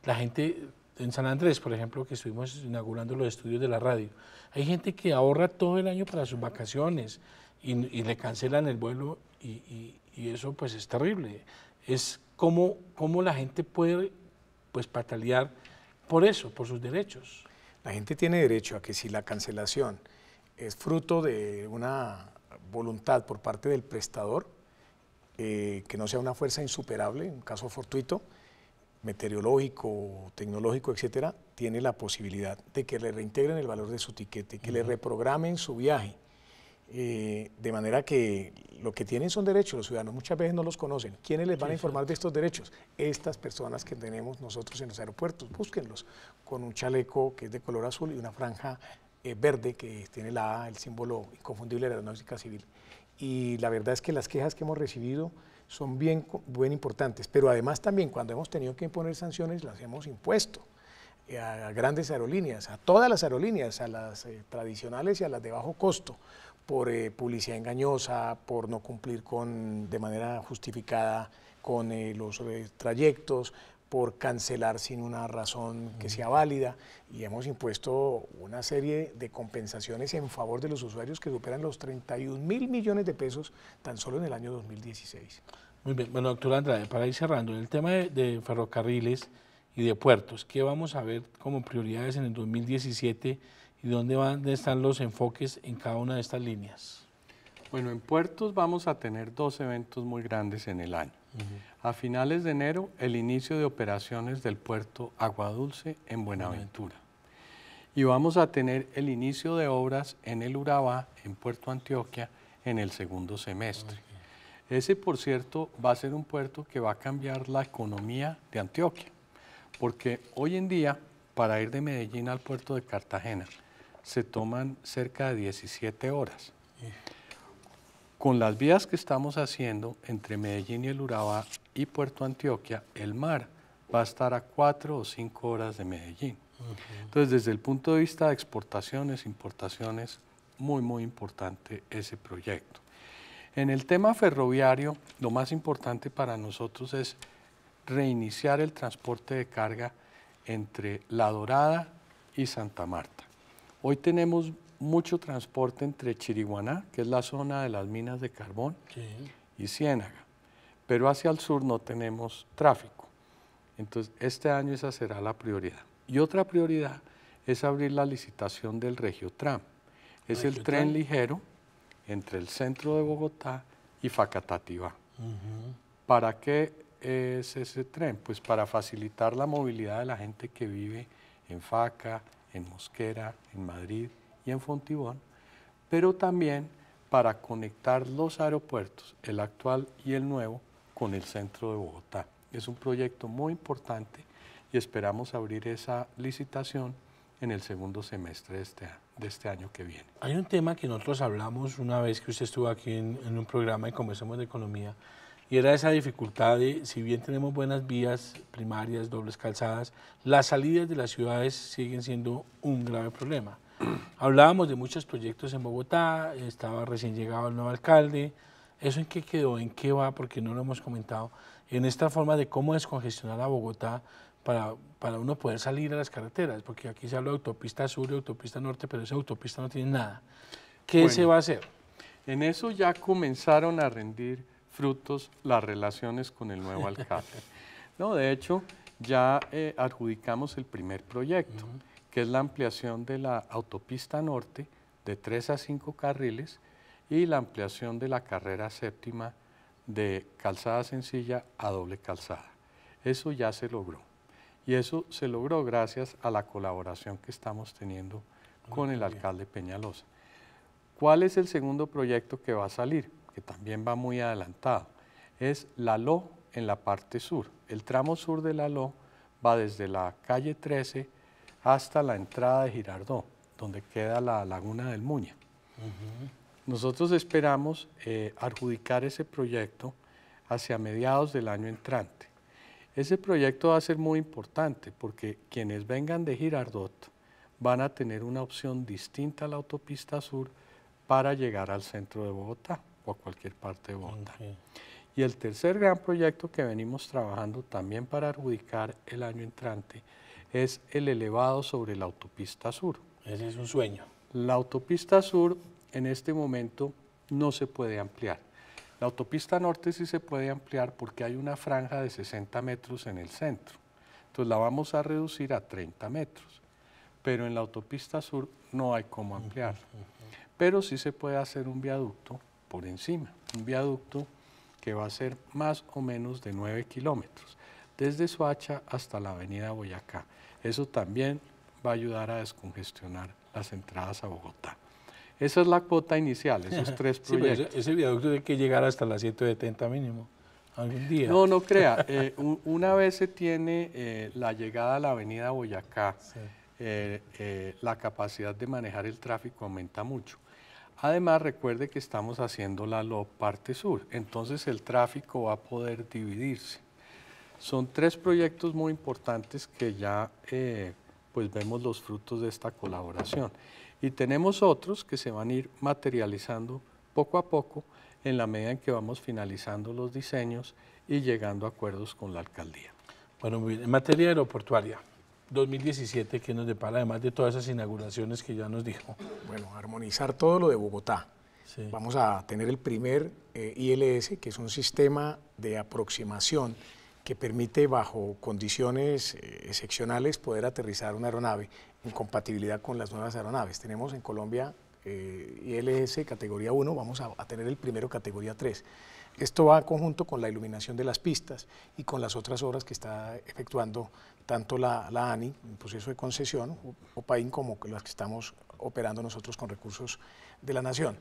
la gente en San Andrés, por ejemplo, que estuvimos inaugurando los estudios de la radio, hay gente que ahorra todo el año para sus vacaciones y le cancelan el vuelo y eso pues es terrible. Es como la gente puede pues patalear por eso, por sus derechos. La gente tiene derecho a que si la cancelación es fruto de una voluntad por parte del prestador, que no sea una fuerza insuperable, un caso fortuito, meteorológico, tecnológico, etcétera, tiene la posibilidad de que le reintegren el valor de su tiquete, que le reprogramen su viaje, de manera que lo que tienen son derechos los ciudadanos, muchas veces no los conocen. ¿Quiénes les van a informar de estos derechos? Estas personas que tenemos nosotros en los aeropuertos, búsquenlos, con un chaleco que es de color azul y una franja verde que tiene la A, el símbolo inconfundible de la aeronáutica civil. Y la verdad es que las quejas que hemos recibido son bien importantes, pero además también cuando hemos tenido que imponer sanciones las hemos impuesto a grandes aerolíneas, a todas las aerolíneas, a las tradicionales y a las de bajo costo, por publicidad engañosa, por no cumplir de manera justificada con los trayectos, por cancelar sin una razón que sea válida, y hemos impuesto una serie de compensaciones en favor de los usuarios que superan los 31.000 millones de pesos tan solo en el año 2016. Muy bien, bueno, doctor Andrade, para ir cerrando, en el tema de ferrocarriles y de puertos, ¿qué vamos a ver como prioridades en el 2017 y dónde están los enfoques en cada una de estas líneas? Bueno, en puertos vamos a tener 2 eventos muy grandes en el año. A finales de enero, el inicio de operaciones del puerto Agua Dulce en Buenaventura. Y vamos a tener el inicio de obras en el Urabá, en Puerto Antioquia, en el segundo semestre. Ese, por cierto, va a ser un puerto que va a cambiar la economía de Antioquia, porque hoy en día, para ir de Medellín al puerto de Cartagena, se toman cerca de 17 horas. Con las vías que estamos haciendo entre Medellín y el Urabá y Puerto Antioquia, el mar va a estar a 4 o 5 horas de Medellín. Entonces, desde el punto de vista de exportaciones, importaciones, muy importante ese proyecto. En el tema ferroviario, lo más importante para nosotros es reiniciar el transporte de carga entre La Dorada y Santa Marta. Hoy tenemos mucho transporte entre Chiriguaná, que es la zona de las minas de carbón, y Ciénaga, pero hacia el sur no tenemos tráfico. Entonces, este año esa será la prioridad. Y otra prioridad es abrir la licitación del Regiotram. Es el tren ligero entre el centro de Bogotá y Facatativá. ¿Para qué es ese tren? Pues para facilitar la movilidad de la gente que vive en Faca, en Mosquera, en Madrid y en Fontibón, pero también para conectar los aeropuertos, el actual y el nuevo, con el centro de Bogotá. Es un proyecto muy importante y esperamos abrir esa licitación en el segundo semestre de este año que viene. Hay un tema que nosotros hablamos una vez que usted estuvo aquí en un programa de Conversemos de Economía, y era esa dificultad de, si bien tenemos buenas vías primarias, dobles calzadas, las salidas de las ciudades siguen siendo un grave problema. Hablábamos de muchos proyectos en Bogotá, estaba recién llegado el nuevo alcalde. ¿Eso en qué quedó? ¿En qué va? Porque no lo hemos comentado. En esta forma de cómo descongestionar a Bogotá para uno poder salir a las carreteras, porque aquí se habla de autopista sur y autopista norte, pero esa autopista no tiene nada. ¿Qué se va a hacer? En eso ya comenzaron a rendir frutos las relaciones con el nuevo alcalde. No, de hecho, ya adjudicamos el primer proyecto, que es la ampliación de la autopista norte de 3 a 5 carriles y la ampliación de la carrera séptima de calzada sencilla a doble calzada. Eso ya se logró. Y eso se logró gracias a la colaboración que estamos teniendo con el alcalde Peñalosa. ¿Cuál es el segundo proyecto que va a salir? Que también va muy adelantado. Es la LO en la parte sur. El tramo sur de la LO va desde la calle 13 hasta la entrada de Girardot, donde queda la laguna del Muña. Nosotros esperamos adjudicar ese proyecto hacia mediados del año entrante. Ese proyecto va a ser muy importante porque quienes vengan de Girardot van a tener una opción distinta a la autopista sur para llegar al centro de Bogotá o a cualquier parte de Bogotá. Y el tercer gran proyecto que venimos trabajando también para adjudicar el año entrante es el elevado sobre la autopista sur. Ese es un sueño. La autopista sur en este momento no se puede ampliar. La autopista norte sí se puede ampliar porque hay una franja de 60 metros en el centro. Entonces la vamos a reducir a 30 metros. Pero en la autopista sur no hay cómo ampliar. Pero sí se puede hacer un viaducto por encima. Un viaducto que va a ser más o menos de 9 kilómetros, desde Soacha hasta la avenida Boyacá. Eso también va a ayudar a descongestionar las entradas a Bogotá. Esa es la cuota inicial, esos 3 proyectos. Sí, ese viaducto hay que llegar hasta las 170 mínimo, algún día. No, no crea. Una vez se tiene la llegada a la avenida Boyacá, la capacidad de manejar el tráfico aumenta mucho. Además, recuerde que estamos haciendo la LO parte sur, entonces el tráfico va a poder dividirse. Son 3 proyectos muy importantes que ya pues vemos los frutos de esta colaboración. Y tenemos otros que se van a ir materializando poco a poco en la medida en que vamos finalizando los diseños y llegando a acuerdos con la alcaldía. Bueno, muy bien. En materia aeroportuaria, 2017, ¿qué nos depara además de todas esas inauguraciones que ya nos dijo? Bueno, armonizar todo lo de Bogotá. Sí. Vamos a tener el primer ILS, que es un sistema de aproximación que permite bajo condiciones excepcionales poder aterrizar una aeronave en compatibilidad con las nuevas aeronaves. Tenemos en Colombia ILS categoría 1, vamos a tener el primero categoría 3. Esto va en conjunto con la iluminación de las pistas y con las otras obras que está efectuando tanto la ANI, en proceso de concesión, o PAIN, como las que estamos operando nosotros con recursos de la Nación.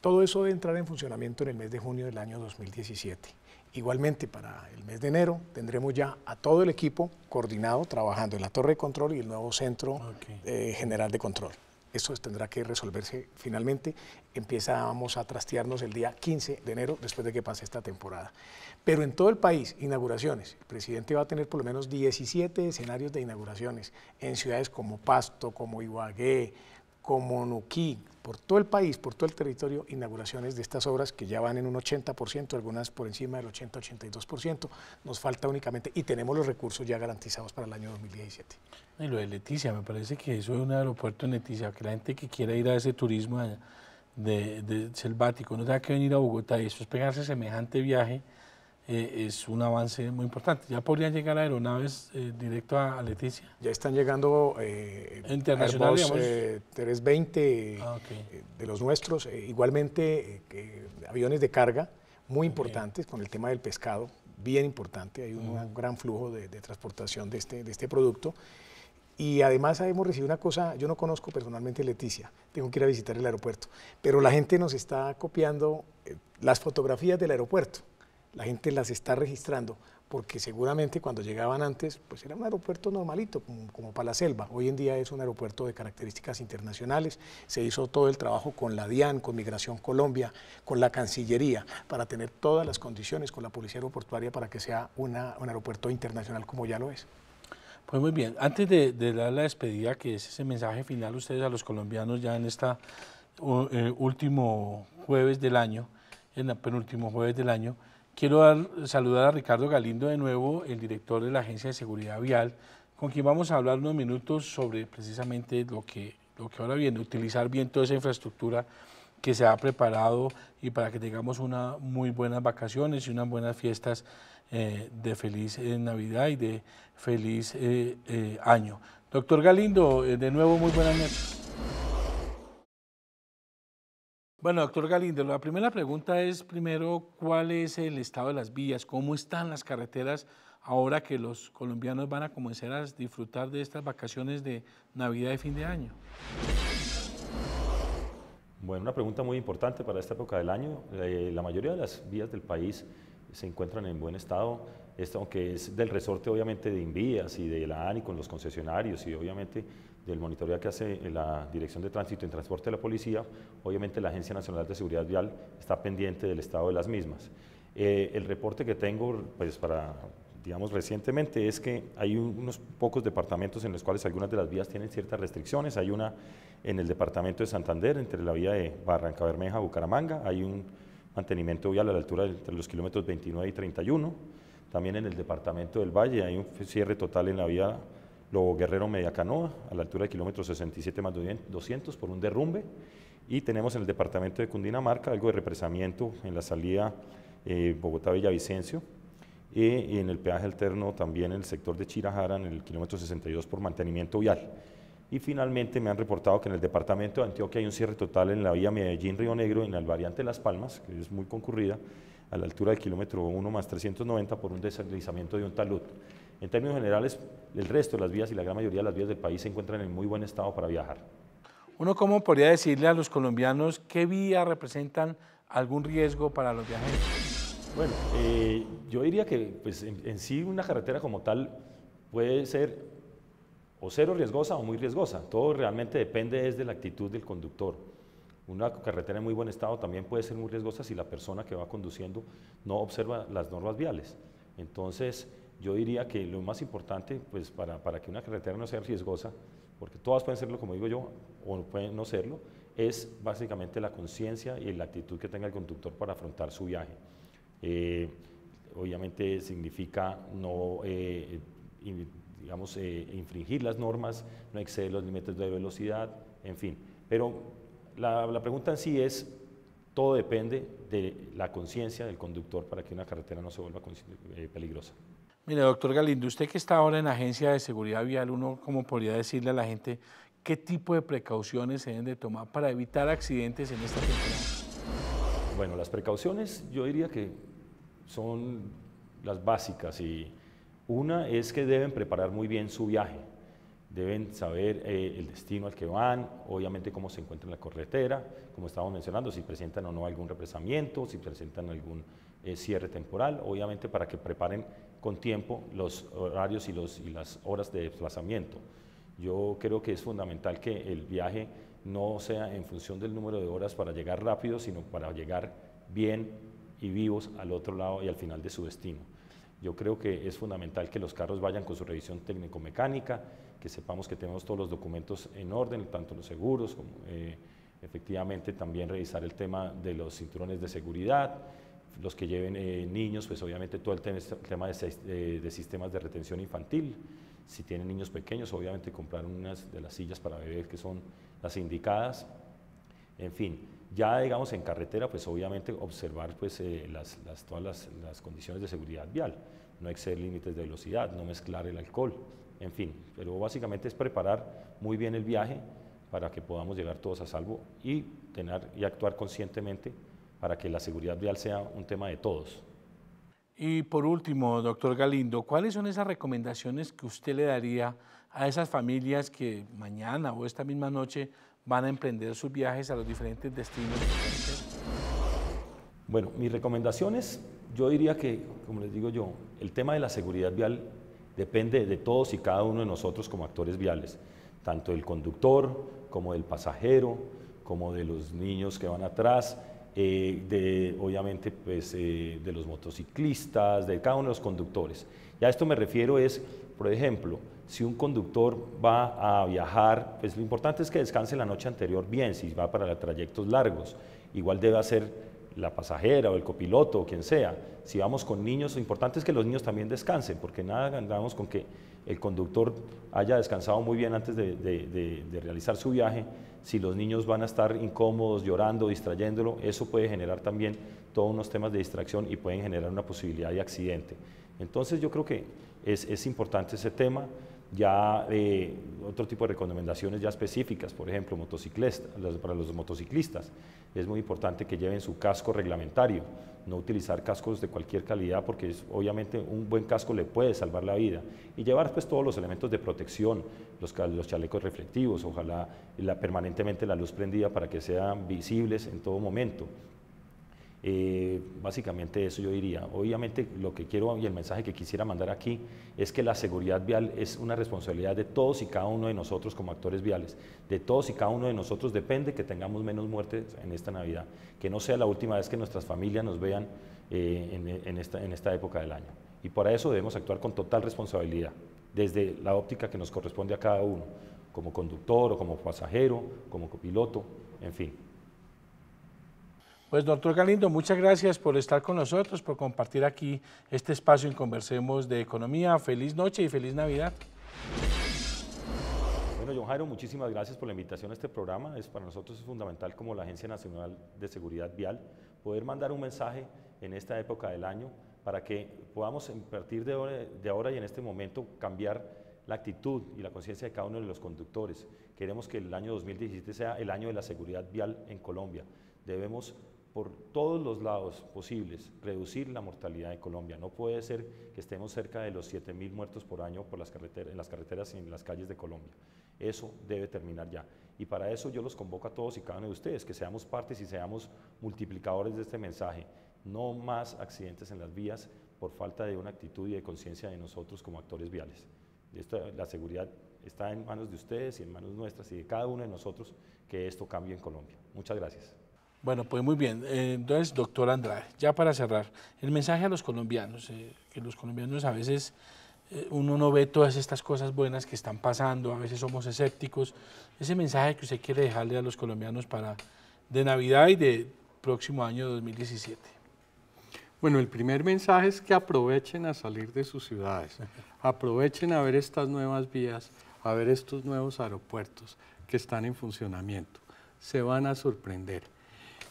Todo eso debe entrar en funcionamiento en el mes de junio del año 2017. Igualmente, para el mes de enero tendremos ya a todo el equipo coordinado trabajando en la torre de control y el nuevo centro general de control. Eso tendrá que resolverse finalmente. Empezamos a trastearnos el día 15 de enero, después de que pase esta temporada. Pero en todo el país, inauguraciones. El presidente va a tener por lo menos 17 escenarios de inauguraciones en ciudades como Pasto, como Ibagué, como Nuquí, por todo el país, por todo el territorio, inauguraciones de estas obras que ya van en un 80%, algunas por encima del 80-82%. Nos falta únicamente, y tenemos los recursos ya garantizados para el año 2017. Y lo de Leticia, me parece que eso es un aeropuerto en Leticia, que la gente que quiera ir a ese turismo de selvático no tenga que venir a Bogotá y después pegarse semejante viaje, es un avance muy importante. ¿Ya podrían llegar aeronaves directo a Leticia? Ya están llegando internacional, Airbus 320 de los nuestros, igualmente aviones de carga muy importantes con el tema del pescado, bien importante, hay un gran flujo de transportación de este producto. Y además hemos recibido una cosa, yo no conozco personalmente Leticia, tengo que ir a visitar el aeropuerto, pero la gente nos está copiando las fotografías del aeropuerto. La gente las está registrando, porque seguramente cuando llegaban antes, pues era un aeropuerto normalito, como para la selva. Hoy en día es un aeropuerto de características internacionales. Se hizo todo el trabajo con la DIAN, con Migración Colombia, con la Cancillería, para tener todas las condiciones con la Policía Aeroportuaria para que sea un aeropuerto internacional como ya lo es. Pues muy bien, antes de dar la despedida, que es ese mensaje final ustedes a los colombianos ya en este último jueves del año, en el penúltimo jueves del año, quiero saludar a Ricardo Galindo de nuevo, el director de la Agencia de Seguridad Vial, con quien vamos a hablar unos minutos sobre precisamente lo que ahora viene, utilizar bien toda esa infraestructura que se ha preparado y para que tengamos unas muy buenas vacaciones y unas buenas fiestas de feliz Navidad y de feliz año. Doctor Galindo, de nuevo muy buenas noches. Bueno, doctor Galindo, la primera pregunta es primero, ¿cuál es el estado de las vías? ¿Cómo están las carreteras ahora que los colombianos van a comenzar a disfrutar de estas vacaciones de Navidad y fin de año? Bueno, una pregunta muy importante para esta época del año. La mayoría de las vías del país se encuentran en buen estado, aunque es del resorte obviamente de Invías y de la ANI con los concesionarios y obviamente del monitoreo que hace la Dirección de Tránsito y Transporte de la Policía, obviamente la Agencia Nacional de Seguridad Vial está pendiente del estado de las mismas. El reporte que tengo, pues digamos recientemente, es que hay unos pocos departamentos en los cuales algunas de las vías tienen ciertas restricciones. Hay una en el departamento de Santander, entre la vía de Barranca Bermeja a Bucaramanga, hay un mantenimiento vial a la altura entre los kilómetros 29 y 31. También en el departamento del Valle hay un cierre total en la vía Lobo Guerrero Mediacanoa, a la altura del kilómetro 67 más 200 por un derrumbe. Y tenemos en el departamento de Cundinamarca algo de represamiento en la salida Bogotá-Villavicencio y en el peaje alterno también en el sector de Chirajara, en el kilómetro 62 por mantenimiento vial. Y finalmente me han reportado que en el departamento de Antioquia hay un cierre total en la vía Medellín-Río Negro, en la variante Las Palmas, que es muy concurrida, a la altura del kilómetro 1 más 390 por un deslizamiento de un talud. En términos generales, el resto de las vías y la gran mayoría de las vías del país se encuentran en muy buen estado para viajar. ¿Uno cómo podría decirle a los colombianos qué vías representan algún riesgo para los viajeros? Bueno, yo diría que pues, en sí una carretera como tal puede ser o cero riesgosa o muy riesgosa. Todo realmente depende de la actitud del conductor. Una carretera en muy buen estado también puede ser muy riesgosa si la persona que va conduciendo no observa las normas viales. Entonces, Yo diría que lo más importante, pues para que una carretera no sea riesgosa, porque todas pueden serlo, como digo yo, o pueden no serlo, es básicamente la conciencia y la actitud que tenga el conductor para afrontar su viaje. Obviamente significa no infringir las normas, no exceder los límites de velocidad, en fin. Pero la pregunta en sí es, todo depende de la conciencia del conductor para que una carretera no se vuelva peligrosa. Mire, doctor Galindo, usted que está ahora en Agencia de Seguridad Vial, uno cómo podría decirle a la gente qué tipo de precauciones se deben de tomar para evitar accidentes en esta temporada. Bueno, las precauciones yo diría que son las básicas, y una es que deben preparar muy bien su viaje, deben saber el destino al que van, obviamente cómo se encuentra en la carretera, como estábamos mencionando, si presentan o no algún represamiento, si presentan algún cierre temporal, obviamente para que preparen con tiempo los horarios y las horas de desplazamiento. Yo creo que es fundamental que el viaje no sea en función del número de horas para llegar rápido, sino para llegar bien y vivos al otro lado y al final de su destino. Yo creo que es fundamental que los carros vayan con su revisión técnico-mecánica, que sepamos que tenemos todos los documentos en orden, tanto los seguros como efectivamente también revisar el tema de los cinturones de seguridad, los que lleven niños, pues obviamente todo el tema de sistemas de retención infantil. Si tienen niños pequeños, obviamente comprar unas de las sillas para bebés que son las indicadas. En fin, ya digamos en carretera, pues obviamente observar pues, todas las condiciones de seguridad vial, no exceder límites de velocidad, no mezclar el alcohol, en fin. Pero básicamente es preparar muy bien el viaje para que podamos llegar todos a salvo y actuar conscientemente para que la seguridad vial sea un tema de todos. Y por último, doctor Galindo, ¿cuáles son esas recomendaciones que usted le daría a esas familias que mañana o esta misma noche van a emprender sus viajes a los diferentes destinos? Bueno, mis recomendaciones, yo diría que, como les digo yo, el tema de la seguridad vial depende de todos y cada uno de nosotros como actores viales, tanto del conductor como del pasajero, como de los niños que van atrás, obviamente pues, de los motociclistas, de cada uno de los conductores. Y a esto me refiero es, por ejemplo, si un conductor va a viajar, pues lo importante es que descanse la noche anterior bien, si va para trayectos largos. Igual debe hacer la pasajera o el copiloto o quien sea. Si vamos con niños, lo importante es que los niños también descansen, porque nada andamos con que el conductor haya descansado muy bien antes de realizar su viaje. Si los niños van a estar incómodos, llorando, distrayéndolo, eso puede generar también todos unos temas de distracción y pueden generar una posibilidad de accidente. Entonces yo creo que es importante ese tema. Ya otro tipo de recomendaciones ya específicas, por ejemplo, para los motociclistas, es muy importante que lleven su casco reglamentario, no utilizar cascos de cualquier calidad, porque obviamente un buen casco le puede salvar la vida, y llevar pues todos los elementos de protección, los chalecos reflectivos, ojalá permanentemente la luz prendida para que sean visibles en todo momento. Básicamente eso yo diría. Obviamente lo que quiero y el mensaje que quisiera mandar aquí es que la seguridad vial es una responsabilidad de todos y cada uno de nosotros como actores viales. De todos y cada uno de nosotros depende que tengamos menos muertes en esta Navidad, que no sea la última vez que nuestras familias nos vean en esta época del año. Y para eso debemos actuar con total responsabilidad, desde la óptica que nos corresponde a cada uno, como conductor o como pasajero, como copiloto, en fin. Pues doctor Galindo, muchas gracias por estar con nosotros, por compartir aquí este espacio en Conversemos de Economía. Feliz noche y feliz Navidad. Bueno, John Jairo, muchísimas gracias por la invitación a este programa. Para nosotros es fundamental como la Agencia Nacional de Seguridad Vial poder mandar un mensaje en esta época del año para que podamos a partir de ahora y en este momento cambiar la actitud y la conciencia de cada uno de los conductores. Queremos que el año 2017 sea el año de la seguridad vial en Colombia. Debemos por todos los lados posibles reducir la mortalidad en Colombia. No puede ser que estemos cerca de los 7.000 muertos por año en las carreteras y en las calles de Colombia. Eso debe terminar ya. Y para eso yo los convoco a todos y cada uno de ustedes, que seamos partes y seamos multiplicadores de este mensaje. No más accidentes en las vías por falta de una actitud y de conciencia de nosotros como actores viales. La seguridad está en manos de ustedes y en manos nuestras y de cada uno de nosotros que esto cambie en Colombia. Muchas gracias. Bueno, pues muy bien. Entonces, doctor Andrade, ya para cerrar, el mensaje a los colombianos, que los colombianos a veces uno no ve todas estas cosas buenas que están pasando, a veces somos escépticos. Ese mensaje que usted quiere dejarle a los colombianos de Navidad y de próximo año 2017. Bueno, el primer mensaje es que aprovechen a salir de sus ciudades, aprovechen a ver estas nuevas vías, a ver estos nuevos aeropuertos que están en funcionamiento. Se van a sorprender.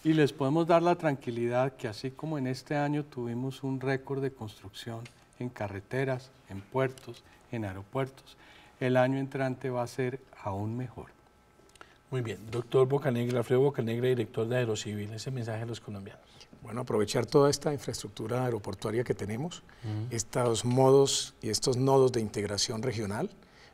Y les podemos dar la tranquilidad que así como en este año tuvimos un récord de construcción en carreteras, en puertos, en aeropuertos, el año entrante va a ser aún mejor. Muy bien. Doctor Bocanegra, Alfredo Bocanegra, director de Aerocivil, ese mensaje a los colombianos. Bueno, aprovechar toda esta infraestructura aeroportuaria que tenemos, estos modos y estos nodos de integración regional,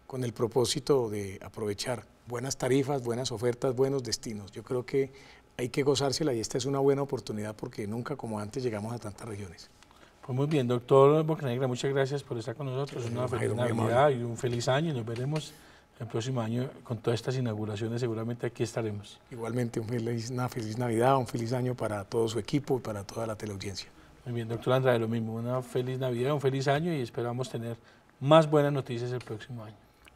con el propósito de aprovechar buenas tarifas, buenas ofertas, buenos destinos. Yo creo que hay que gozársela y esta es una buena oportunidad porque nunca como antes llegamos a tantas regiones. Pues muy bien, doctor Bocanegra, muchas gracias por estar con nosotros. Una feliz Navidad y un feliz año y nos veremos el próximo año con todas estas inauguraciones, seguramente aquí estaremos. Igualmente una feliz Navidad, un feliz año para todo su equipo y para toda la teleaudiencia. Muy bien, doctor Andrade, lo mismo, una feliz Navidad, un feliz año y esperamos tener más buenas noticias el próximo año.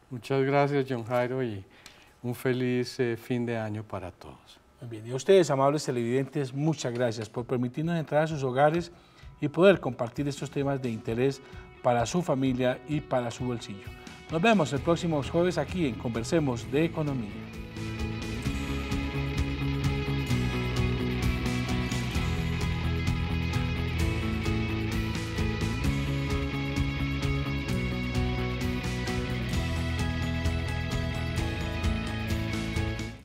Muchas gracias, John Jairo, y un feliz fin de año para todos. Muy bien, y a ustedes, amables televidentes, muchas gracias por permitirnos entrar a sus hogares y poder compartir estos temas de interés para su familia y para su bolsillo. Nos vemos el próximo jueves aquí en Conversemos de Economía.